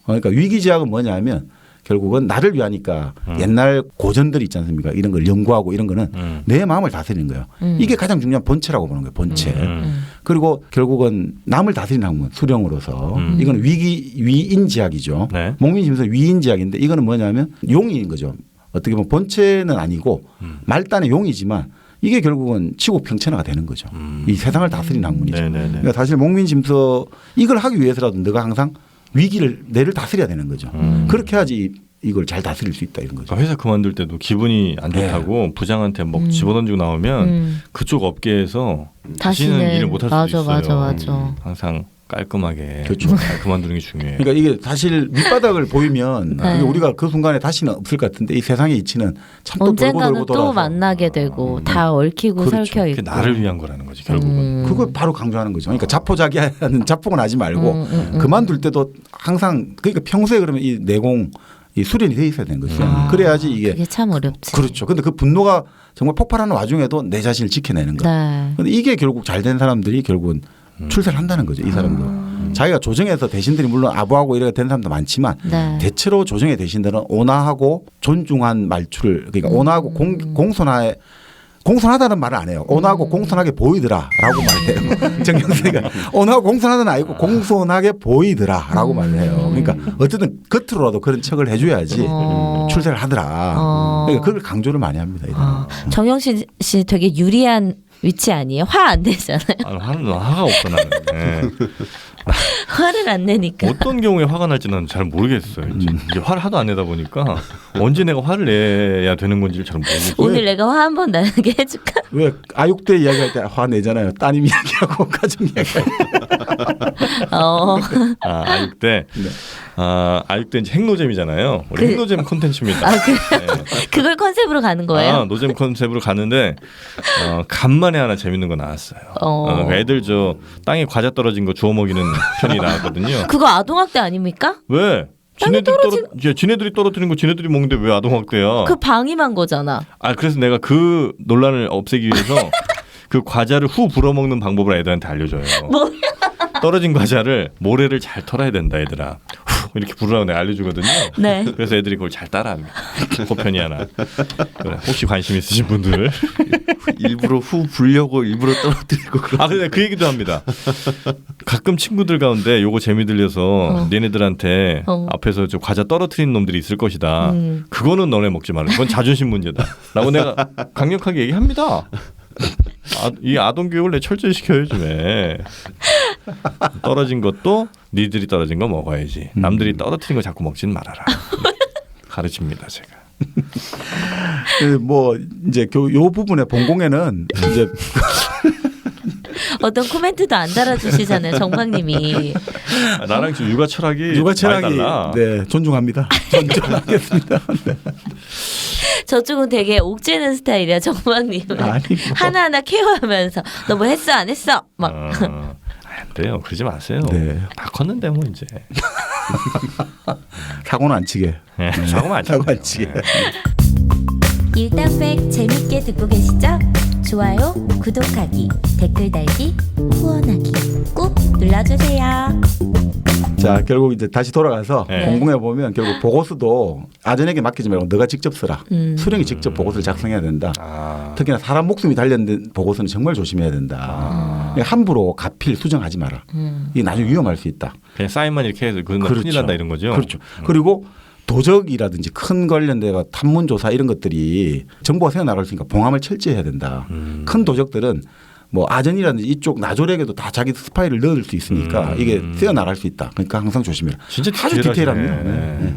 그러니까 위기지약은 뭐냐면 결국은 나를 위하니까 옛날 고전들이 있지 않습니까? 이런 걸 연구하고 이런 거는 내 마음을 다스리는 거예요. 이게 가장 중요한 본체라고 보는 거예요. 본체. 그리고 결국은 남을 다스리는 학문 수령으로서 이거는 위인지약이죠. 네. 목민심에서 위인지약인데 이거는 뭐냐면 용인 거죠. 어떻게 보면 본체는 아니고 말단의 용이지만 이게 결국은 치국평천화가 되는 거죠. 이 세상을 다스리는 학문이죠. 그러니까 사실 목민심서 이걸 하기 위해서라도 너가 항상 위기를 내를 다스려야 되는 거죠. 그렇게 해야지 이걸 잘 다스릴 수 있다 이런 거죠. 그러니까 회사 그만둘 때도 기분이 안 좋다고 부장한테 뭐 집어던지고 나오면 그쪽 업계에서 다시는 일을 못할 수도 있어요. 맞아. 항상 깔끔하게 그렇죠. 그만두는 게 중요해요. 그러니까 이게 사실 밑바닥을 보이면 그게 우리가 그 순간에 다시는 없을 것 같은데 이 세상의 이치는 참 또 돌고 언젠가는 돌고 또 돌아서 만나게 되고 다 얽히고 그렇죠. 설켜 그게 있고. 나를 위한 거라는 거지 결국은. 그걸 바로 강조하는 거죠. 그러니까 자포자기하는 자폭은 하지 말고 그만둘 때도 항상 그러니까 평소에 그러면 이 내공 이 수련이 돼 있어야 되는 거죠. 그래야지 이게 그게 참 어렵지. 그렇죠. 근데 그 분노가 정말 폭발하는 와중에도 내 자신을 지켜내는 거예요. 네. 근데 이게 결국 잘 된 사람들이 결국은 출세를 한다는 거죠. 이 사람도. 자기가 조정해서 대신들이 물론 아부하고 이렇게 된 사람도 많지만 네. 대체로 조정의 대신들은 온화하고 존중한 말투를 그러니까 온화하고 공손하다는 말을 안 해요. 온화하고 공손하게 보이더라라고 말해요. 정경수가 온화하고 공손하다는 아니고 공손하게 보이더라라고 말을 해요. 그러니까 어쨌든 겉으로라도 그런 척을 해줘야지 출세를 하더라. 그러니까 그걸 강조를 많이 합니다. 정영신 씨 되게 유리한 위치 아니에요? 화 안 내잖아요. 화는 화가 없어 나는. 네. 화를 안 내니까. 어떤 경우에 화가 날지 는 잘 모르겠어요. 이제 화를 하도 안 내다 보니까 언제 내가 화를 내야 되는 건지를 잘 모르겠어요. 오늘 내가 화 한번 나게 해줄까? 왜 아육대 이야기할 때 화 내잖아요. 따님 이야기하고 가족 이야기하고. 아육대. 네. 아육대 이제 핵노잼이잖아요. 우리 핵노잼 콘텐츠입니다. 그걸 컨셉으로 가는 거예요? 노잼 컨셉으로 가는데 간만에 하나 재밌는 거 나왔어요. 애들 저 땅에 과자 떨어진 거 주워 먹이는 편이 나왔거든요. 그거 아동학대 아닙니까? 왜? 지네들이 떨어뜨린 거 지네들이 먹는데 왜 아동학대야? 그 방임한 거잖아. 그래서 내가 그 논란을 없애기 위해서 그 과자를 후 불어 먹는 방법을 애들한테 알려줘요. 뭐야? 떨어진 과자를 모래를 잘 털어야 된다 얘들아. 후 이렇게 부르라고 내가 알려주거든요. 네. 그래서 애들이 그걸 잘 따라합니다. 그 편이 하나. 그래, 혹시 관심 있으신 분들 일부러 후 불려고 일부러 떨어뜨리고 그런. 근데 그 얘기도 합니다. 가끔 친구들 가운데 요거 재미 들려서 얘네들한테 앞에서 저 과자 떨어뜨린 놈들이 있을 것이다. 그거는 너네 먹지 말라. 그건 자존심 문제다. 라고 내가 강력하게 얘기합니다. 이 아동 교육을 내 철저히 시켜야지 왜. 떨어진 것도 니들이 떨어진 거 먹어야지. 남들이 떨어뜨린 거 자꾸 먹지는 말아라. 가르칩니다 제가. 뭐 이제 요 부분의 본공에는 이제 어떤 코멘트도 안 달아주시잖아요, 정박님이. 나랑 지금 육아 철학이 많이 달라. 네 존중합니다. 존중하겠습니다. 네. 저쪽은 되게 옥죄는 스타일이야, 정박님은. 아니, 뭐. 하나하나 케어하면서 너 뭐 했어 안 했어 막. 안 돼요. 그러지 마세요. 네. 다 컸는데 뭐 이제. 사고는 안 치게. 사고만 안 사고 안 치게. 일당백 재밌게 듣고 계시죠? 좋아요, 구독하기, 댓글 달기, 후원하기 꾹 눌러주세요. 자, 결국 이제 다시 돌아가서 네. 공공에 보면 결국 보고서도 아전에게 맡기지 말고 너가 직접 쓰라. 수령이 직접 보고서를 작성해야 된다. 특히나 사람 목숨이 달린 보고서는 정말 조심해야 된다. 함부로 가필 수정하지 마라. 이게 나중에 위험할 수 있다. 그냥 사인만 이렇게 해서 그건 큰일 난다 이런 거죠. 그렇죠. 그리고 도적이라든지 큰 관련돼가 탐문조사 이런 것들이 정보가 새어나갈 수 있으니까 봉함을 철저해야 된다. 큰 도적들은 뭐 아전이라든지 이쪽 나조력에도 다 자기 스파이를 넣을 수 있으니까 이게 새어나갈 수 있다. 그러니까 항상 조심해라. 진짜 아주 디테일합니다. 네.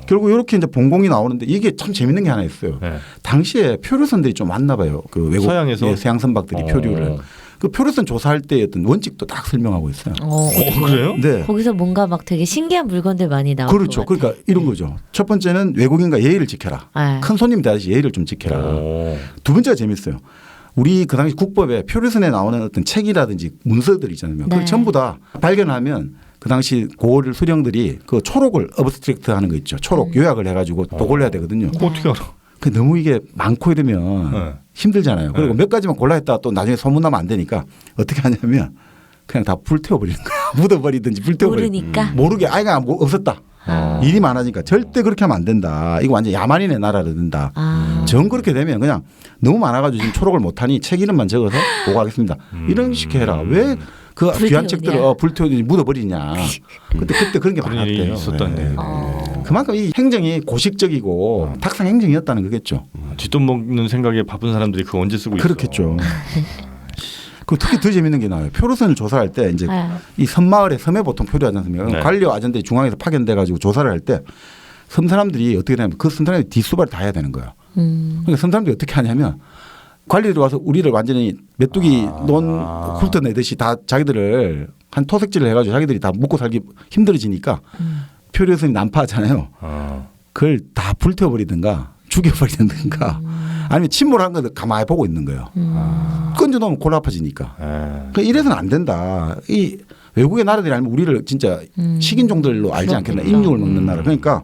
결국 이렇게 이제 봉공이 나오는데 이게 참 재밌는 게 하나 있어요. 네. 당시에 표류선들이 좀 왔나 봐요. 그 외국 서양에서? 예, 서양 선박들이 표류를. 그 표류선 조사할 때 어떤 원칙도 딱 설명하고 있어요. 그래요? 네. 거기서 뭔가 막 되게 신기한 물건들 많이 나오고 그렇죠. 그러니까 이런 거죠. 첫 번째는 외국인과 예의를 지켜라. 네. 큰 손님 대하듯이 예의를 좀 지켜라. 오. 두 번째가 재밌어요. 우리 그 당시 국법에 표류선에 나오는 어떤 책이라든지 문서들 있잖아요. 그걸 네. 전부 다 발견하면 그 당시 고을 수령들이 그 초록을 어브스트랙트 하는 거 있죠. 초록 요약을 해가지고 보고를 해야 되거든요. 그거 어떻게 알아? 그 너무 이게 많고 이러면 네. 힘들잖아요. 그리고 네. 몇 가지만 골라 했다가 또 나중에 소문나면 안 되니까 어떻게 하냐면 그냥 다 불태워버리는 거야. 묻어버리든지 불태워버리든지. 모르니까. 모르게 아이가 뭐 없었다. 일이 많아지니까 절대 그렇게 하면 안 된다. 이거 완전 야만인의 나라를 든다. 정 그렇게 되면 그냥 너무 많아가지고 지금 초록을 못하니 책 이름만 적어서 보고하겠습니다. 이런 식으로 해라. 왜 그 귀한 불태우냐. 책들을 불태우든지 묻어버리냐. 그때 그런 게 그런 일이 많았대요. 있었던데. 네. 그만큼 이 행정이 고식적이고 탁상 행정이었다는 거겠죠. 뒷돈 먹는 생각에 바쁜 사람들이 그거 언제 쓰고 있어? 그렇겠죠. 그 특히 더 재밌는 게 나와요. 표류선을 조사할 때 이제 네. 이 섬마을에 섬에 보통 표류하지 않습니까? 네. 관료 아전들이 중앙에서 파견돼 가지고 조사를 할 때 섬 사람들이 어떻게 되냐면 그 섬 사람들이 뒷수발을 다 해야 되는 거예요. 그러니까 섬 사람들이 어떻게 하냐면 관리들이 와서 우리를 완전히 메뚜기 논 훑어내듯이 다 자기들을 한 토색질을 해가지고 자기들이 다 묵고 살기 힘들어지니까 표류선이 난파하잖아요. 그걸 다 불태워버리든가 죽여버리든가 아니면 침몰한 거 가만히 보고 있는 거예요. 건져놓으면 골 아파지니까. 그러니까 이래서는 안 된다. 이 외국의 나라들이 아니면 우리를 진짜 식인종들로 알지 않겠나. 인육을 먹는 나라. 그러니까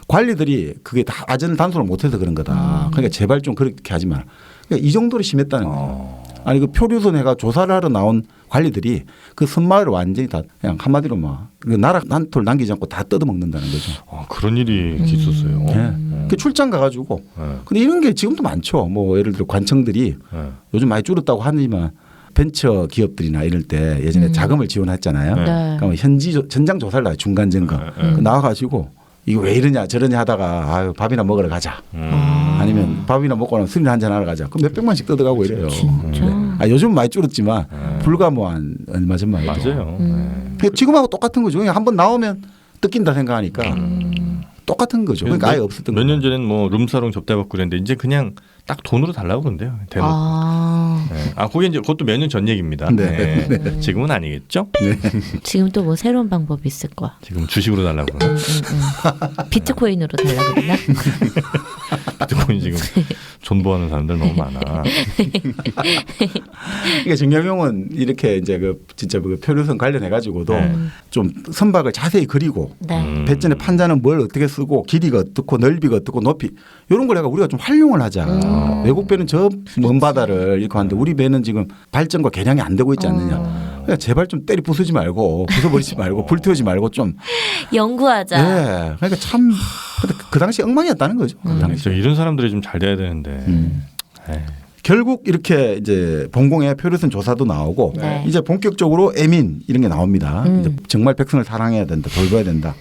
관리들이 그게 다 아전을 단속을 못해서 그런 거다. 그러니까 제발 좀 그렇게 하지 마라. 그러니까 이 정도로 심했다는 거예요. 아니 그 표류선 해가 조사를 하러 나온 관리들이 그 섬마을을 완전히 다 그냥 한마디로 막 나라 한 톨 남기지 않고 다 뜯어먹는다는 거죠. 그런 일이 있었어요. 네. 그 출장 가가지고. 네. 근데 이런 게 지금도 많죠. 뭐 예를 들어 관청들이 네. 요즘 많이 줄었다고 하지만 벤처 기업들이나 이럴 때 예전에 자금을 지원했잖아요. 네. 그러니까 현장 조사를 나요. 중간 점검. 그 나와가지고 이거 왜 이러냐 저러냐 하다가 아유 밥이나 먹으러 가자. 아니면 밥이나 먹고 나면 술이나 한잔 하러 가자. 그럼 몇백만씩 뜯어가고 이래요. 진짜? 아, 요즘 많이 줄었지만 불과 뭐 한 얼마 전만 해도. 맞아요. 그러니까 지금하고 똑같은 거죠. 그냥 한번 나오면 뜯긴다 생각하니까 똑같은 거죠. 그러니까 아예 없었던 몇 거죠. 년 전에는 뭐 룸사롱 접대받고 그랬는데 이제 그냥 딱 돈으로 달라고 그런대요. 대놓고. 그게 이제 그것도 몇 년 전 얘기입니다. 네. 네. 지금은 아니겠죠? 지금 또 뭐 새로운 방법이 있을 거야. 지금 주식으로 달라고 그러나? 비트코인으로 달라 그러나? 비트코인 지금 존버하는 사람들 너무 많아. 그러니까 정경영은 이렇게 이제 그 진짜 그 표류선 관련해 가지고도 네. 좀 선박을 자세히 그리고 네. 배전의 판자는 뭘 어떻게 쓰고 길이가 어떻고 넓이가 어떻고 높이 이런 걸 해가 우리가 좀 활용을 하자. 외국 배는 저 먼 바다를 이렇게 하는데 우리 배는 지금 발전과 개량이 안 되고 있지 않느냐. 그러니까 제발 좀 때리 부수지 말고 부숴버리지 말고 불태우지 말고 좀. 연구하자. 네. 그러니까 참 그 당시 엉망이었다는 거죠. 그 당시. 진짜 이런 사람들이 좀 잘 돼야 되는데. 에이. 결국 이렇게 이제 본공의 표류선 조사도 나오고 네. 이제 본격적으로 애민 이런 게 나옵니다. 이제 정말 백성을 사랑해야 된다, 돌봐야 된다.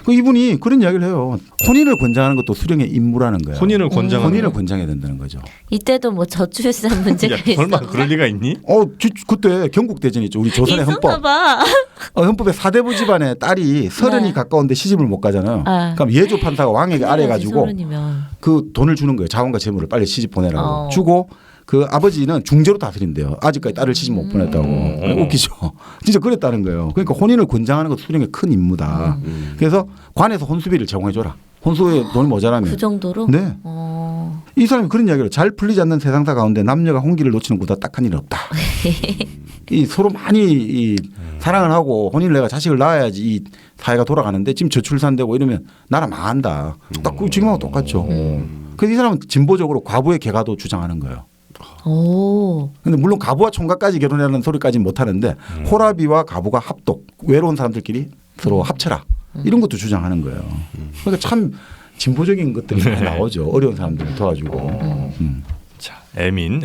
그 이분이 그런 이야기를 해요. 혼인을 권장하는 것도 수령의 임무라는 거예요. 혼인을 권장하는 혼인을 거? 권장해야 된다는 거죠. 이때도 뭐 저출산 문제가 야, 설마 있었나? 그럴 리가 있니? 그때 경국 대전 있죠. 우리 조선의 헌법. 있었나 봐. 헌법에 사대부 집안의 딸이 서른이 네. 가까운데 시집을 못 가잖아요. 아. 그럼 예조 판사가 왕에게 아뢰 가지고 서른이면. 그 돈을 주는 거예요. 자원과 재물을 빨리 시집 보내라고 어. 주고 그 아버지는 중재로 다스린대요. 아직까지 딸을 시집 못 보냈다고. 웃기죠. 진짜 그랬다는 거예요. 그러니까 혼인을 권장하는 것도 수령의 큰 임무다. 그래서 관에서 혼수비를 제공해줘라. 혼수에 돈이 모자라면. 그 정도로? 네. 이 사람이 그런 이야기를 잘 풀리지 않는 세상사 가운데 남녀가 혼기를 놓치는 것보다 딱한 일은 없다. 이 서로 많이 이 사랑을 하고 혼인을 내가 자식을 낳아야지 이 사회가 돌아가는데 지금 저출산되고 이러면 나라 망한다. 딱 지금하고 똑같죠. 그래서 이 사람은 진보적으로 과부의 개가도 주장하는 거예요. 오. 근데 물론 과부와 총각까지 결혼하는 소리까지는 못 하는데 호라비와 과부가 합독, 외로운 사람들끼리 서로 합쳐라. 이런 것도 주장하는 거예요. 그러니까 참 진보적인 것들이 많이 나오죠. 어려운 사람들을 도와주고. 자, 애민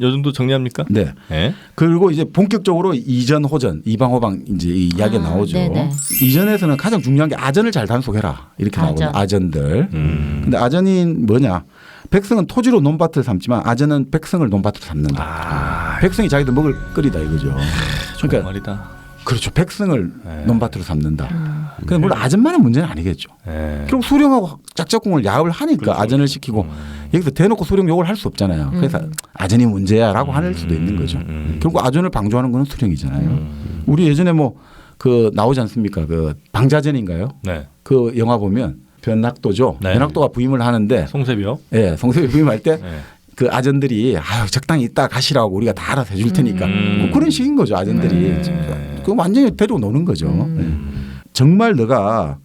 요 정도 정리합니까? 네. 네. 그리고 이제 본격적으로 이전 호전, 이방 호방 이제 이 이야기가 나오죠. 네네. 이전에서는 가장 중요한 게 아전을 잘 단속해라 이렇게 나오거든요. 아전들. 근데 아전이 뭐냐? 백성은 토지로 논밭을 삼지만 아전은 백성을 논밭으로 삼는다. 백성이 자기들 먹을 거리다 이거죠. 그러니까 말이다. 그렇죠. 백성을 네. 논밭으로 삼는다. 근데 물론 아전만은 문제는 아니겠죠. 네. 결국 수령하고 짝짝꿍을 야합을 하니까 그렇죠. 아전을 시키고 여기서 대놓고 수령 욕을 할 수 없잖아요. 그래서 아전이 문제야라고 할 수도 있는 거죠. 결국 아전을 방조하는 거는 수령이잖아요. 우리 예전에 뭐 그 나오지 않습니까? 그 방자전인가요? 네. 그 영화 보면 변낙도죠. 네. 변낙도가 부임을 하는데 송세비요. 예, 송세비 부임할 때 네. 그 아전들이 아유 적당히 있다 가시라고 우리가 다 알아서 해줄 테니까 뭐 그런 식인 거죠 아전들이. 그 완전히 데리고 노는 거죠. 예. 정말 너가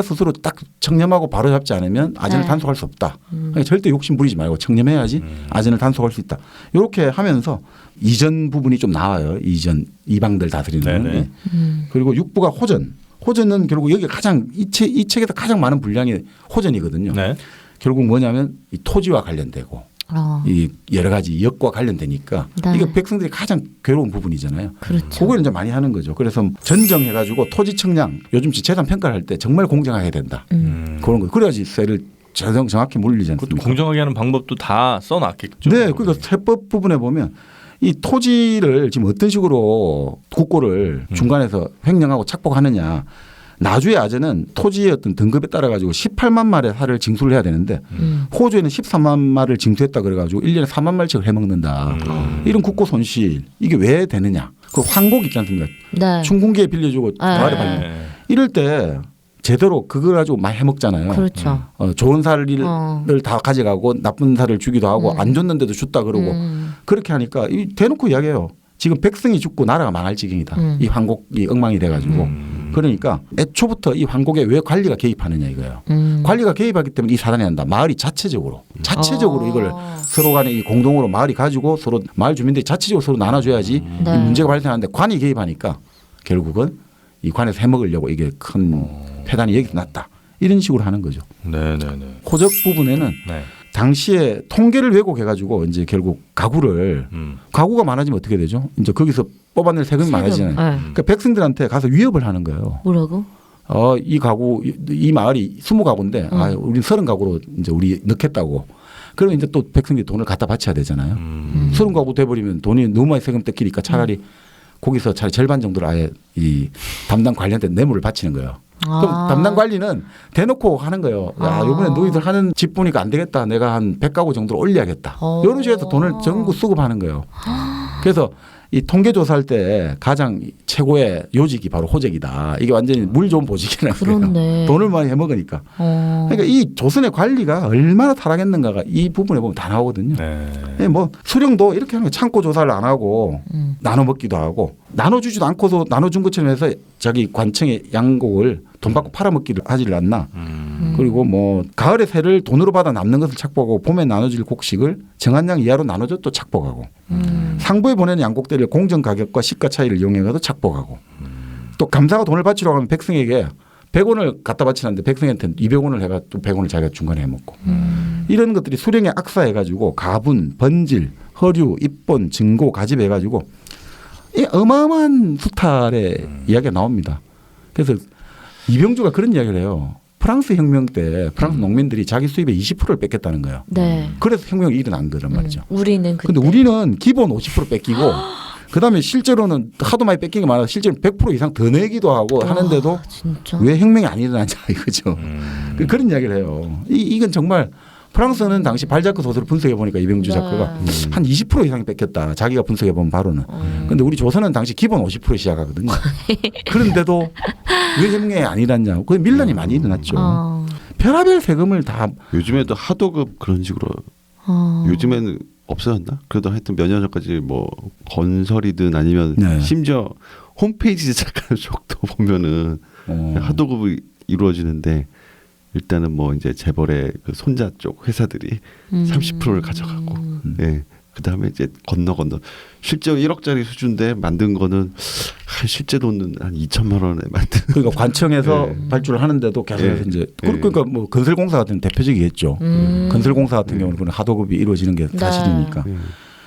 스스로 딱 청렴하고 바로 잡지 않으면 아전을 네. 단속할 수 없다. 그러니까 절대 욕심 부리지 말고 청렴해야지 아전을 단속할 수 있다. 이렇게 하면서 이전 부분이 좀 나와요. 이방들 다스리는. 네네. 예. 그리고 육부가 호전. 호전은 결국 여기 가장 이 책에서 가장 많은 분량이 호전이거든요. 네. 결국 뭐냐면 이 토지와 관련되고 이 여러 가지 역과 관련되니까 네. 이게 백성들이 가장 괴로운 부분이잖아요. 그렇죠. 그걸 이제 많이 하는 거죠. 그래서 전정해가지고 토지 청량 요즘 재산 평가를 할 때 정말 공정하게 된다. 그런 거. 그래야지 세를 정확히 물리지 그것도 않습니까? 공정하게 하는 방법도 다 써놨겠죠. 네, 그러니까 세법 부분에 보면 이 토지를 지금 어떤 식으로 국고를 중간에서 횡령하고 착복하느냐. 나주의 아재는 토지의 어떤 등급에 따라 가지고 18만 마리의 살을 징수를 해야 되는데 호주에는 13만 마리를 징수했다 그래 가지고 1년에 4만 마리씩을 해먹는다. 이런 국고 손실 이게 왜 되느냐. 그 황곡 있지 않습니까? 네. 춘궁기에 빌려주고 마을에 팔리는. 네. 이럴 때 제대로 그걸 가지고 많이 해먹잖아요. 그렇죠. 좋은 살을 다 가져가고 나쁜 살을 주기도 하고 안 줬는데도 줬다 그러고 그렇게 하니까 이 대놓고 이야기해요. 지금 백성이 죽고 나라가 망할 지경이다. 이 황곡이 엉망이 돼가지고 그러니까 애초부터 이 황곡에 왜 관리가 개입하느냐 이거예요. 관리가 개입하기 때문에 이 사단이 한다. 마을이 자체적으로 이걸 서로 간에 이 공동으로 마을이 가지고 서로 마을 주민들이 자체적으로 서로 나눠줘야지 네. 이 문제가 발생하는데 관이 개입하니까 결국은 이 관에서 해먹으려고 이게 큰 폐단이 여기서 났다. 이런 식으로 하는 거죠. 네네네. 호적 부분에는 네. 당시에 통계를 왜곡해가지고 이제 결국 가구가 많아지면 어떻게 되죠? 이제 거기서 뽑아낼 세금이 많아지잖아요. 네. 그러니까 백성들한테 가서 위협을 하는 거예요. 뭐라고? 이 가구 이 마을이 20가구인데 우리 30가구로 이제 우리 넣겠다고. 그러면 이제 또 백성들이 돈을 갖다 바쳐야 되잖아요. 30가구 돼버리면 돈이 너무 많이 세금 뜯기니까 차라리 거기서 차라리 절반 정도를 아예 이 담당 관리한테 뇌물을 바치는 거예요. 그럼 담당 관리는 대놓고 하는 거예요. 야, 이번에 너희들 하는 집 보니까 안 되겠다. 내가 한 100가구 정도로 올려야겠다. 이런 식으로 해서 돈을 전부 수급하는 거예요. 그래서 이 통계조사할 때 가장 최고의 요직이 바로 호적이다. 이게 완전히 물 좋은 보직이라는 그렇네. 거예요. 돈을 많이 해먹으니까. 그러니까 이 조선의 관리가 얼마나 타락했는가가 이 부분에 보면 다 나오거든요. 네. 뭐 수령도 이렇게 하는 거예요. 창고 조사를 안 하고 나눠 먹기도 하고 나눠주지도 않고서 나눠준 것처럼 해서 자기 관청의 양곡을 돈 받고 팔아먹기를 하지를 않나. 그리고 뭐 가을에 새를 돈으로 받아 남는 것을 착복하고 봄에 나눠질 곡식을 정한 양 이하로 나눠줘 또 착복하고 상부에 보내는 양곡대를 공정 가격과 시가 차이를 이용해가도 착복하고 또 감사가 돈을 바치려고 하면 백성에게 100원을 갖다 바치는데 백성한테 200원을 해가 또 100원을 자기가 중간에 해먹고 이런 것들이 수령에 악사해가지고 가분, 번질, 허류, 입본, 증고, 가집 해가지고 이 어마어마한 수탈의 이야기가 나옵니다. 그래서 이병주가 그런 이야기를 해요. 프랑스 혁명 때 프랑스 농민들이 자기 수입의 20%를 뺏겼다는 거예요. 네. 그래서 혁명이 일어난 거란 말이죠. 우리는 근데 우리는 기본 50% 뺏기고 그다음에 실제로는 하도 많이 뺏긴 게 많아서 실제로 100% 이상 더 내기도 하고 하는데도 진짜? 왜 혁명이 안 일어나냐 이거죠. 그런 이야기를 해요. 이건 정말 프랑스는 당시 발자크 소설을 분석해 보니까 이병주 작가가 한 20% 이상이 뺏겼다. 자기가 분석해 보면 바로는. 그런데 우리 조선은 당시 기본 50% 시작하거든요. 그런데도 왜 혁명이 안 일어났냐. 그 밀란이 많이 일어났죠. 별하별 세금을 다. 요즘에도 하도급 그런 식으로 요즘에는 없어졌나? 그래도 하여튼 몇 년 전까지 뭐 건설이든 아니면 네. 심지어 홈페이지 제작하는 쪽도 보면은 하도급이 이루어지는데 일단은 뭐 이제 재벌의 그 손자 쪽 회사들이 30%를 가져가고, 예. 그다음에 이제 건너 실제 1억짜리 수준인데 만든 거는 실제 돈은 한 2천만 원에 만든. 그러니까 관청에서 네. 발주를 하는데도 계속해서 네. 이제 네. 그러니까 뭐 건설공사 같은 대표적이겠죠. 건설공사 같은 경우는 그런 하도급이 이루어지는 게 사실이니까. 예.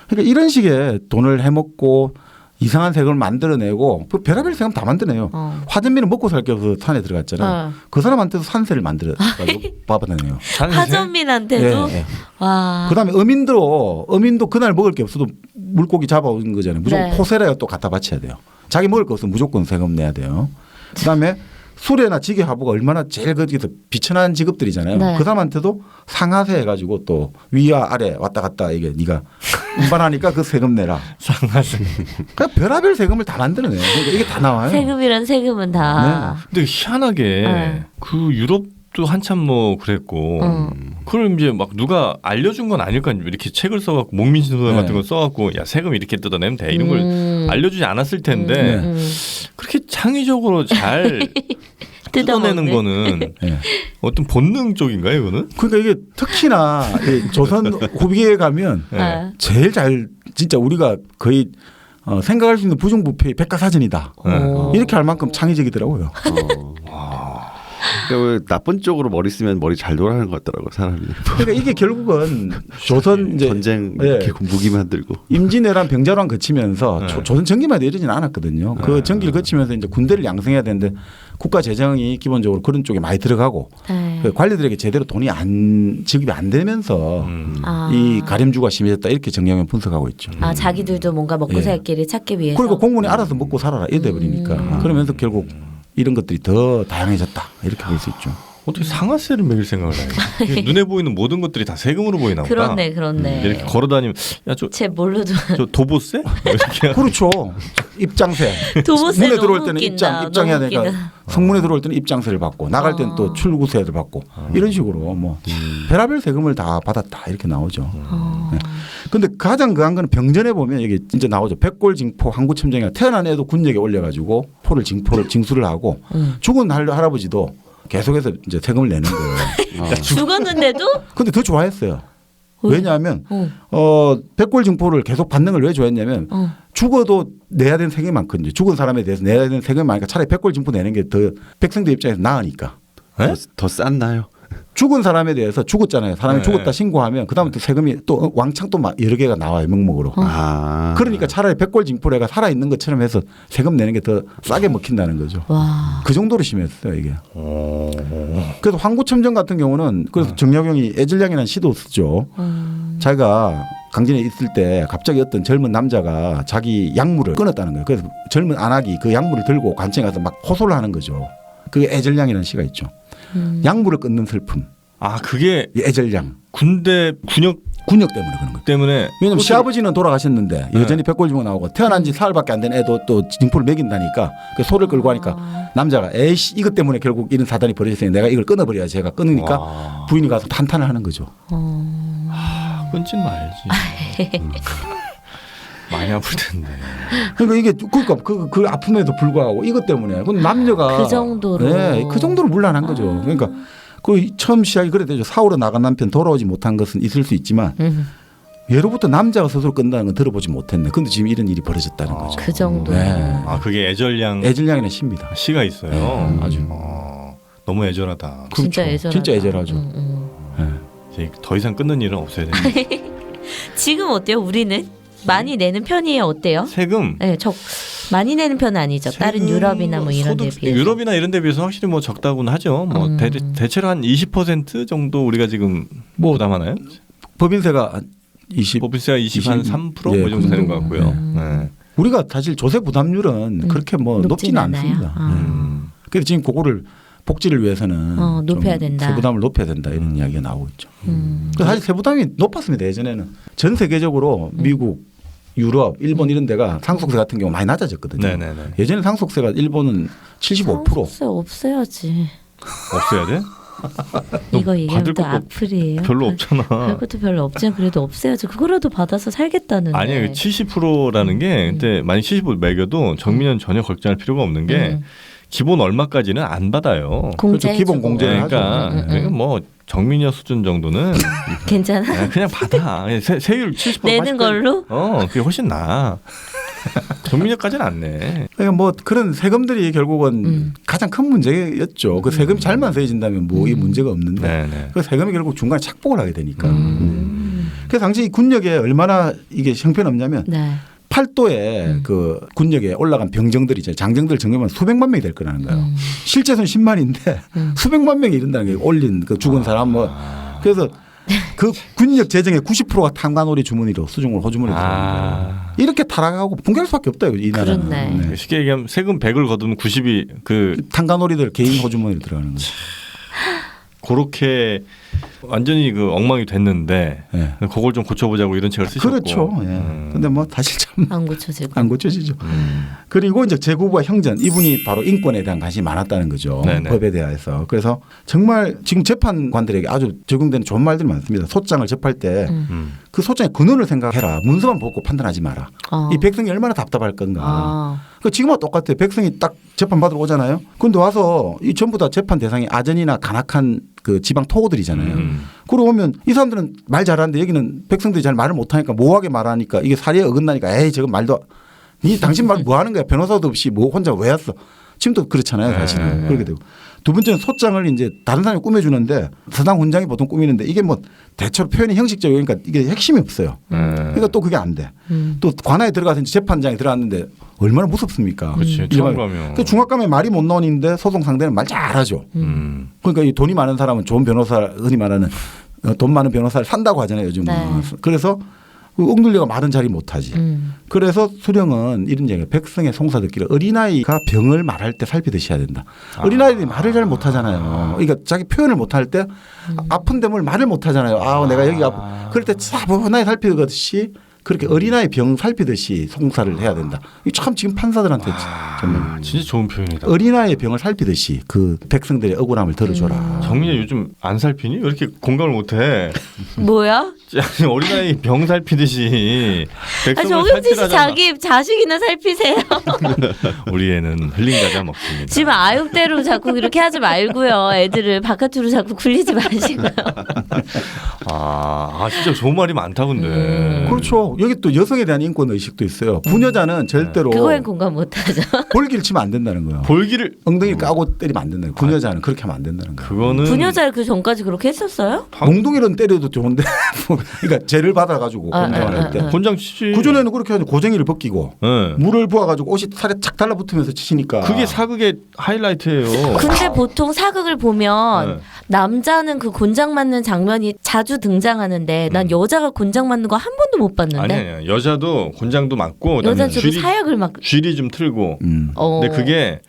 그러니까 이런 식의 돈을 해먹고 이상한 세금을 만들어내고 그 별의별 세금 다 만드네요. 화전민은 먹고 살기 위해서 산에 들어갔잖아요. 그 사람한테도 산세를 만들어가지고 받아내요. 화전민한테도 예, 예. 와. 그다음에 어민도 그날 먹을 게 없어도 물고기 잡아오는 거잖아요. 무조건 네. 포세라가 또 갖다 바쳐야 돼요. 자기 먹을 거 없으면 무조건 세금 내야 돼요. 그다음에 수레나 지게 하부가 얼마나 제일 거기서 비천한 직업들이잖아요. 네. 그 사람한테도 상하세 해가지고 또 위와 아래 왔다 갔다 이게 네가 운반하니까 그 세금 내라. 상하세. 그러니까 별의별 세금을 다 만들어내요. 그러니까 이게 다 나와요. 세금이란 세금은 다. 근데 희한하게 네. 그 유럽도 한참 뭐 그랬고 그걸 이제 막 누가 알려준 건 아닐까 이렇게 책을 써갖고 목민신서 네. 같은 거 써갖고 야 세금 이렇게 뜯어내면 돼 이런 걸 알려주지 않았을 텐데 그렇게 창의적으로 잘 뜯어내는 거는 네. 어떤 본능 쪽인가요 이거는? 그러니까 이게 특히나 이 조선 후기에 가면 네. 제일 잘 진짜 우리가 거의 생각할 수 있는 부정부패의 백과사전이다. 이렇게 할 만큼 창의적이더라고요. 그러니까 왜 나쁜 쪽으로 머리 쓰면 머리 잘 돌아가는 것 같더라고 사람이. 그러니까 이게 결국은 조선 이제 전쟁 예. 이렇게 무기 만들고. 임진왜란 병자로랑 거치면서 네. 조선 전기만 해도 이러지는 않았거든요. 그 전기를 거치면서 이제 군대를 양성해야 되는데 국가 재정이 기본적으로 그런 쪽에 많이 들어가고 네. 그 관리들에게 제대로 돈이 지급이 안 되면서 아. 이 가림주가 심해졌다 이렇게 정경련 분석하고 있죠. 아 자기들도 뭔가 먹고 예. 살 길을 찾기 위해서. 그리고 공무원이 알아서 먹고 살아라 이래 버리니까 그러면서 결국 이런 것들이 더 다양해졌다 이렇게 볼 수 있죠. 어떻게 상하세를 매길 생각을 해요? 이게 눈에 보이는 모든 것들이 다 세금으로 보이나 보다. 그렇네. 이렇게 걸어다니면 야저 쟤 뭘로도 도보세? 이렇게 그렇죠. 입장세. 도보세 문에 너무 들어올 때는 웃긴다. 입장해야 너무 되니까 웃기다. 성문에 들어올 때는 입장세를 받고 나갈 때는 또 출구세를 받고 이런 식으로 뭐 별의별 세금을 다 받았다 이렇게 나오죠. 네. 근데 가장 그한 거는 병전에 보면 이게 진짜 나오죠. 백골징포 항구첨장이가 태어난 애도 군역에 올려가지고 징수를 하고 죽은 할아버지도 계속해서 이제 세금을 내는 거예요. 죽었는데도 근데 더 좋아했어요. 왜? 왜냐하면 어. 백골징포를 계속 받는 걸 왜 좋아했냐면 죽어도 내야 되는 세금이 많거든요. 죽은 사람에 대해서 내야 되는 세금이 많으니까 차라리 백골징포 내는 게 더 백성들 입장에서 나으니까. 더 쌌나요? 죽은 사람에 대해서 죽었잖아요. 사람이 네. 죽었다 신고하면 그다음에 또 세금이 또 왕창 또 여러 개가 나와요. 명목으로. 그러니까 차라리 백골징포래가 살아있는 것처럼 해서 세금 내는 게 더 싸게 먹힌다는 거죠. 와. 그 정도로 심했어요 이게. 그래서 황구첨정 같은 경우는 그래서 정약용이 애질량이라는 시도 쓰죠. 자기가 강진에 있을 때 갑자기 어떤 젊은 남자가 자기 약물을 끊었다는 거예요. 그래서 젊은 안악이 그 약물을 들고 관청에 가서 막 호소를 하는 거죠. 그게 애절량이라는 시가 있죠. 약물을 끊는 슬픔. 아 그게 이 애절량. 군대 군역 때문에 그런 거예요. 때문에 왜냐면 시아버지는 돌아가셨는데 여전히 백골징포 나오고 태어난 지 사흘밖에 안 된 애도 또 징포를 먹인다니까 그 소를 끌고 하니까 남자가 에이씨 이것 때문에 결국 이런 사단이 벌어졌으니 내가 이걸 끊어버려야지 제가 끊으니까 와. 부인이 가서 탄탄을 하는 거죠. 끊진 말지. 많이 아플 텐데. 그러니까 이게 그러니까 그 아픔에도 불구하고 이것 때문에 그 남녀가 그 정도로. 네, 그 정도로 물란한 거죠. 그러니까 그 처음 시작이 그랬대죠. 사우러 나간 남편 돌아오지 못한 것은 있을 수 있지만 예로부터 남자가 스스로 끈다는 건 들어보지 못했네. 근데 지금 이런 일이 벌어졌다는 거죠. 그 정도. 네. 아 그게 애절량 애질량이라는 시입니다. 시가 있어요. 네, 아주. 너무 애절하다. 진짜 그렇죠. 애절하다. 진짜 애절하죠. 네. 이제 더 이상 끊는 일은 없어야 되는데. 지금 어때요? 우리는 많이 내는 편이에요. 어때요? 세금. 네, 많이 내는 편은 아니죠. 다른 세금, 유럽이나 뭐 이런 데 소득, 비해서. 유럽이나 이런 데 비해서 확실히 뭐 적다고는 하죠. 뭐 대체로 한 20% 정도 우리가 지금 뭐 부담하나요? 법인세가 한 20. 법인세가 23%뭐 예, 이 정도 되는 것 그 같고요. 네. 우리가 사실 조세 부담률은 그렇게 뭐 높진 높지는 않아요. 않습니다. 그래서 지금 그거를 복지를 위해서는 높여야 좀 된다. 세부담을 높여야 된다 이런 이야기가 나오고 있죠. 그래서 사실 세부담이 높았습니다. 예전에는 전 세계적으로 미국, 유럽, 일본 이런 데가 상속세 같은 경우 많이 낮아졌거든요. 네네네. 예전에 상속세가 일본은 75%. 상속세 없애야지. 없어야 돼? 이거 얘기하면 받을 또 것도 악플이에요. 별로 없잖아. 그것도 별로 없지만 그래도 없애야지. 그거라도 받아서 살겠다는데. 아니에요. 70%라는 게 근데 만약 70% 매겨도 정민은 전혀 걱정할 필요가 없는 게 기본 얼마까지는 안 받아요. 공제 기본 공제를 하죠. 그러니까 그러니까 뭐 정민여 수준 정도는 괜찮아. 그냥 받아. 세율 70% 내는 걸로? 그게 훨씬 나아. 정민여까지는 안 내. 그러니까 뭐 그런 세금들이 결국은 가장 큰 문제였죠. 그 세금이 잘만 세진다면 뭐 이 문제가 없는데 네네. 그 세금이 결국 중간에 착복을 하게 되니까. 그래서 당시 이 군역에 얼마나 이게 형편없냐면 네. 팔도에 그 군역에 올라간 병정들이 이제 장정들 정리하면 수백만 명이 될 거라는 거예요. 실제로는 10만인데 수백만 명이 이른다는 게 올린 그 죽은 사람 뭐 그래서 그 군역 재정의 90%가 탄관오리 주머니로 수중을 호주머니로 들어가는 거예요. 이렇게 타락하고 붕괴할 수밖에 없다 이 나라는. 그렇네. 네. 쉽게 얘기하면 세금 100을 거두면 90이 그 탄관오리들 개인 호주머니로 들어가는 거죠. 그렇게 완전히 그 엉망이 됐는데 네. 그걸 좀 고쳐보자고 이런 책을 쓰셨고. 그렇죠. 근데 뭐 사실 참 안 고쳐지고. 안 고쳐지죠. 그리고 이제 제국과 형전 이분이 바로 인권에 대한 관심이 많았다는 거죠. 네네. 법에 대해서. 그래서 정말 지금 재판관들에게 아주 적용되는 좋은 말들이 많습니다. 소장을 접할 때 그 소장의 근원을 생각해라. 문서만 보고 판단하지 마라. 이 백성이 얼마나 답답할 건가. 그 지금과 똑같아요. 백성이 딱 재판 받으러 오잖아요. 그런데 와서 이 전부 다 재판 대상이 아전이나 간악한 그 지방 토고들이잖아요. 그러고 오면 이 사람들은 말 잘하는데 여기는 백성들이 잘 말을 못하니까 모호하게 말하니까 이게 사리에 어긋나니까 에이 저건 말도 니 당신 말 뭐 하는 거야. 변호사도 없이 뭐 혼자 왜 왔어. 지금도 그렇잖아요. 사실은. 그렇게 되고. 두 번째는 소장을 이제 다른 사람이 꾸며주는데 서당 훈장이 보통 꾸미는데 이게 뭐 대체로 표현이 형식적이니까 이게 핵심이 없어요. 그러니까 또 그게 안 돼. 또 관아에 들어가서 이제 재판장에 들어갔는데 얼마나 무섭습니까? 그렇지. 처음 가면. 그 중학 가면 말이 못 나오는데 소송 상대는 말 잘하죠. 그러니까 이 돈이 많은 사람은 좋은 변호사 흔히 말하는 돈 많은 변호사를 산다고 하잖아요. 요즘은. 네. 그래서 옥눌리가 말은 잘이 못하지. 그래서 수령은 이런 얘기예요. 백성의 송사 듣기를 어린아이가 병을 말할 때 살피듯이 해야 된다. 어린아이들이 말을 잘 못하잖아요. 그러니까 자기 표현을 못할 때 아픈 데물 말을 못하잖아요. 아 내가 여기가 아파. 그럴 때 차분하게 살피듯이 그렇게 어린아이 병 살피듯이 송사를 해야 된다. 이게 참 지금 판사들한테 정말 진짜 좋은 표현이다. 어린아이의 병을 살피듯이 그 백성들의 억울함을 들어줘라. 정민이 요즘 안 살피니? 왜 이렇게 공감을 못해? 뭐야? 아니, 어린아이 병 살피듯이 아, 백성을 정영진 씨 살피라잖아. 자기 자식이나 살피세요. 우리 애는 흘린 과자 먹습니다. 지금 아육대로 자꾸 그렇게 하지 말고요. 애들을 바깥으로 자꾸 굴리지 마시고요. 진짜 좋은 말이 많다 근데. 그렇죠. 여기 또 여성에 대한 인권 의식도 있어요. 부녀자는 절대로 그거엔 공감 못하죠. 볼기를 치면 안 된다는 거예요. 볼기를 엉덩이를 까고 때리면 안 된다는 거예요. 부녀자는 그렇게 하면 안 된다는 거예요. 그거는 부녀자를 그 전까지 그렇게 했었어요? 몽둥이로는 때려도 좋은데 그러니까 죄를 받아가지고 공정을 할 때. 곤장 치지. 구전에는 그렇게 하죠. 고쟁이를 벗기고 네. 물을 부어가지고 옷이 살에 착 달라붙으면서 치니까. 그게 사극의 하이라이트예요. 근데 보통 사극을 보면 남자는 그 곤장 맞는 장면이 자주 등장하는데 난 여자가 곤장 맞는 거 한 번도 못 봤는데. 아니야. 여자도 곤장도 맞고 여자 주로 사약을 막. 쥐리 좀 틀고. 근데 그게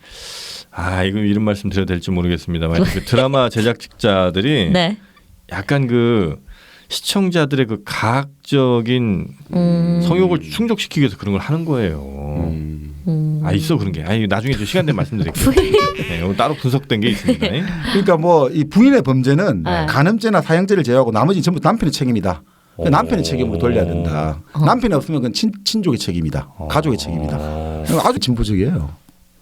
이거 이런 말씀 드려도 될지 모르겠습니다만 그 드라마 제작자들이 네. 약간 그 시청자들의 그 가학적인 성욕을 충족시키기 위해서 그런 걸 하는 거예요. 있어 그런 게. 나중에 좀 시간 되면 말씀드릴게요. 네, 이거 따로 분석된 게 있습니다. 그러니까 뭐 이 부인의 범죄는 네. 간음죄나 사형죄를 제외하고 나머지 전부 남편의 책임이다. 그러니까 남편의 책임으로 돌려야 된다. 남편이 없으면 그건 친족의 책임이다. 가족의 책임이다. 아주 진보적이에요.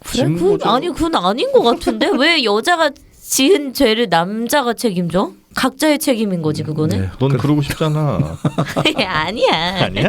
그래? 그건 아닌 것 같은데 왜 여자가 지은 죄를 남자가 책임져? 각자의 책임인 거지 그거는. 네. 넌 그러고 싶잖아. 아니야. 아니야?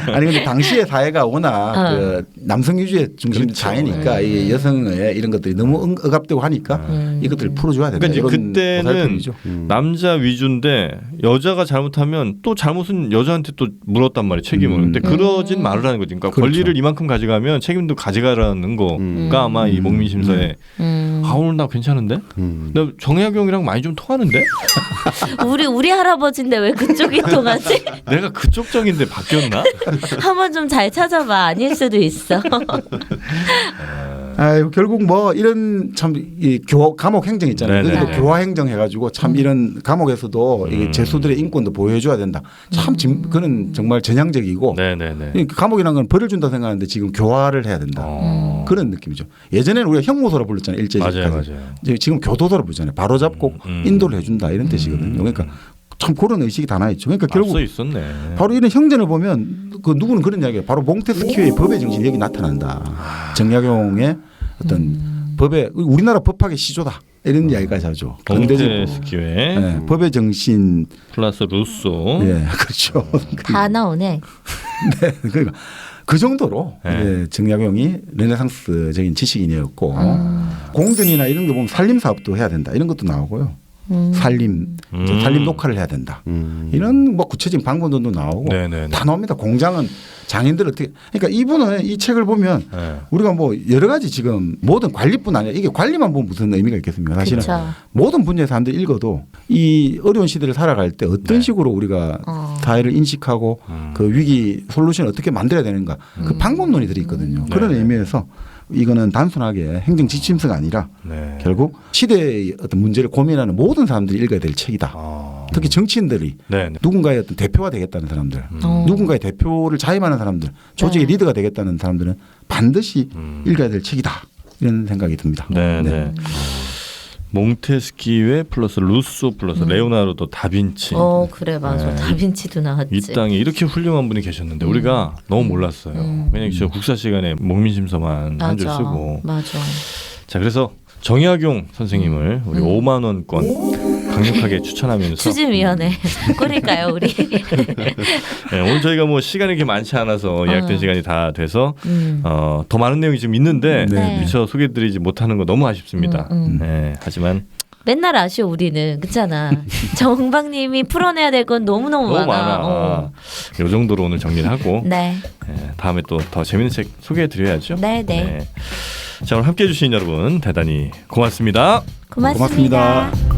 아니 근데 당시의 사회가 워낙 그 남성 위주의 중심 그렇죠. 사회니까 이 여성의 이런 것들이 너무 억압되고 하니까 이것들을 풀어줘야 된다. 그러니까 이제 이런 그때는 보살핌이죠. 남자 위주인데 여자가 잘못하면 또 잘못은 여자한테 또 물었단 말이에요 책임을. 근데 그러진 말으라는 거지. 그러니까 그렇죠. 권리를 이만큼 가져가면 책임도 가져가라는 거가 아마 이 목민심서에 오늘 나 괜찮은데? 나 정약용이랑 많이 좀 통하는데? 우리 할아버지인데 왜 그쪽이 통하지? 내가 그쪽 적인데 바뀌었나? 한번 좀 잘 찾아봐. 아닐 수도 있어. 결국 뭐 이런 참 이 감옥 행정 있잖아요. 네네. 여기도 교화 행정 해가지고 참 이런 감옥에서도 이게 죄수들의 인권도 보호해줘야 된다. 참 그는 정말 전향적이고. 네네네. 감옥이라는 건 벌을 준다 생각하는데 지금 교화를 해야 된다. 그런 느낌이죠. 예전에는 우리가 형무소라 불렀잖아요. 일제시까지. 맞아요. 지금 교도소라 부르잖아요. 바로 잡고 인도를 해준다 이런 뜻이거든요. 그러니까 참 그런 의식이 다 나 있죠. 그러니까 결국 앞서 있었네. 바로 이런 형전을 보면 그 누구는 그런 이야기예요. 바로 몽테스키우의 법의 정신이 여기 나타난다. 정약용의 어떤 법에 우리나라 법학의 시조다 이런 이야기까지 하죠. 몽테스키웨 네, 법의 정신 플러스 루소. 예 그렇죠. 다 나오네. 네, 그러니까 그 정도로 네. 예, 정약용이 르네상스적인 지식인이었고 공전이나 이런 데 보면 살림 사업도 해야 된다 이런 것도 나오고요. 살림 녹화를 해야 된다. 이런 뭐 구체적인 방법도 나오고 네네네. 다 나옵니다. 공장은 장인들 어떻게 그러니까 이분은 이 책을 보면 네. 우리가 뭐 여러 가지 지금 모든 관리뿐 아니라 이게 관리만 보면 무슨 의미가 있겠습니까? 사실은 그쵸. 모든 분야의 사람들이 읽어도 이 어려운 시대를 살아갈 때 어떤 네. 식으로 우리가 사회를 인식하고 그 위기 솔루션을 어떻게 만들어야 되는가 그 방법론이 들어있거든요. 그런 네. 의미에서 이거는 단순하게 행정 지침서가 아니라 네. 결국 시대의 어떤 문제를 고민하는 모든 사람들이 읽어야 될 책이다. 아. 특히 정치인들이 네. 네. 누군가의 어떤 대표가 되겠다는 사람들, 어. 누군가의 대표를 자임하는 사람들, 조직의 네. 리더가 되겠다는 사람들은 반드시 읽어야 될 책이다. 이런 생각이 듭니다. 네. 네. 몽테스키웨 플러스 루소 플러스 레오나르도 다빈치. 그래 맞아. 네. 다빈치도 나왔지. 이 땅에 이렇게 훌륭한 분이 계셨는데 우리가 너무 몰랐어요. 왜냐면 저 국사 시간에 목민심서만 한 줄 맞아. 쓰고. 맞아. 자 그래서 정약용 선생님을 우리 5만 원권 강력하게 추천하면서 추진위원회 꾸릴까요 우리? 네, 오늘 저희가 뭐 시간이 이렇게 많지 않아서 예약된 시간이 다 돼서 더 많은 내용이 좀 있는데 네. 미처 소개드리지 못하는 거 너무 아쉽습니다. 네, 하지만 맨날 아쉬워 우리는 그렇잖아. 정박님이 풀어내야 될 건 너무너무 너무 많아. 많아. 이 정도로 오늘 정리를 하고 네. 네, 다음에 또 더 재밌는 책 소개해드려야죠. 네. 자 오늘 함께해 주신 여러분 대단히 고맙습니다. 고맙습니다. 고맙습니다.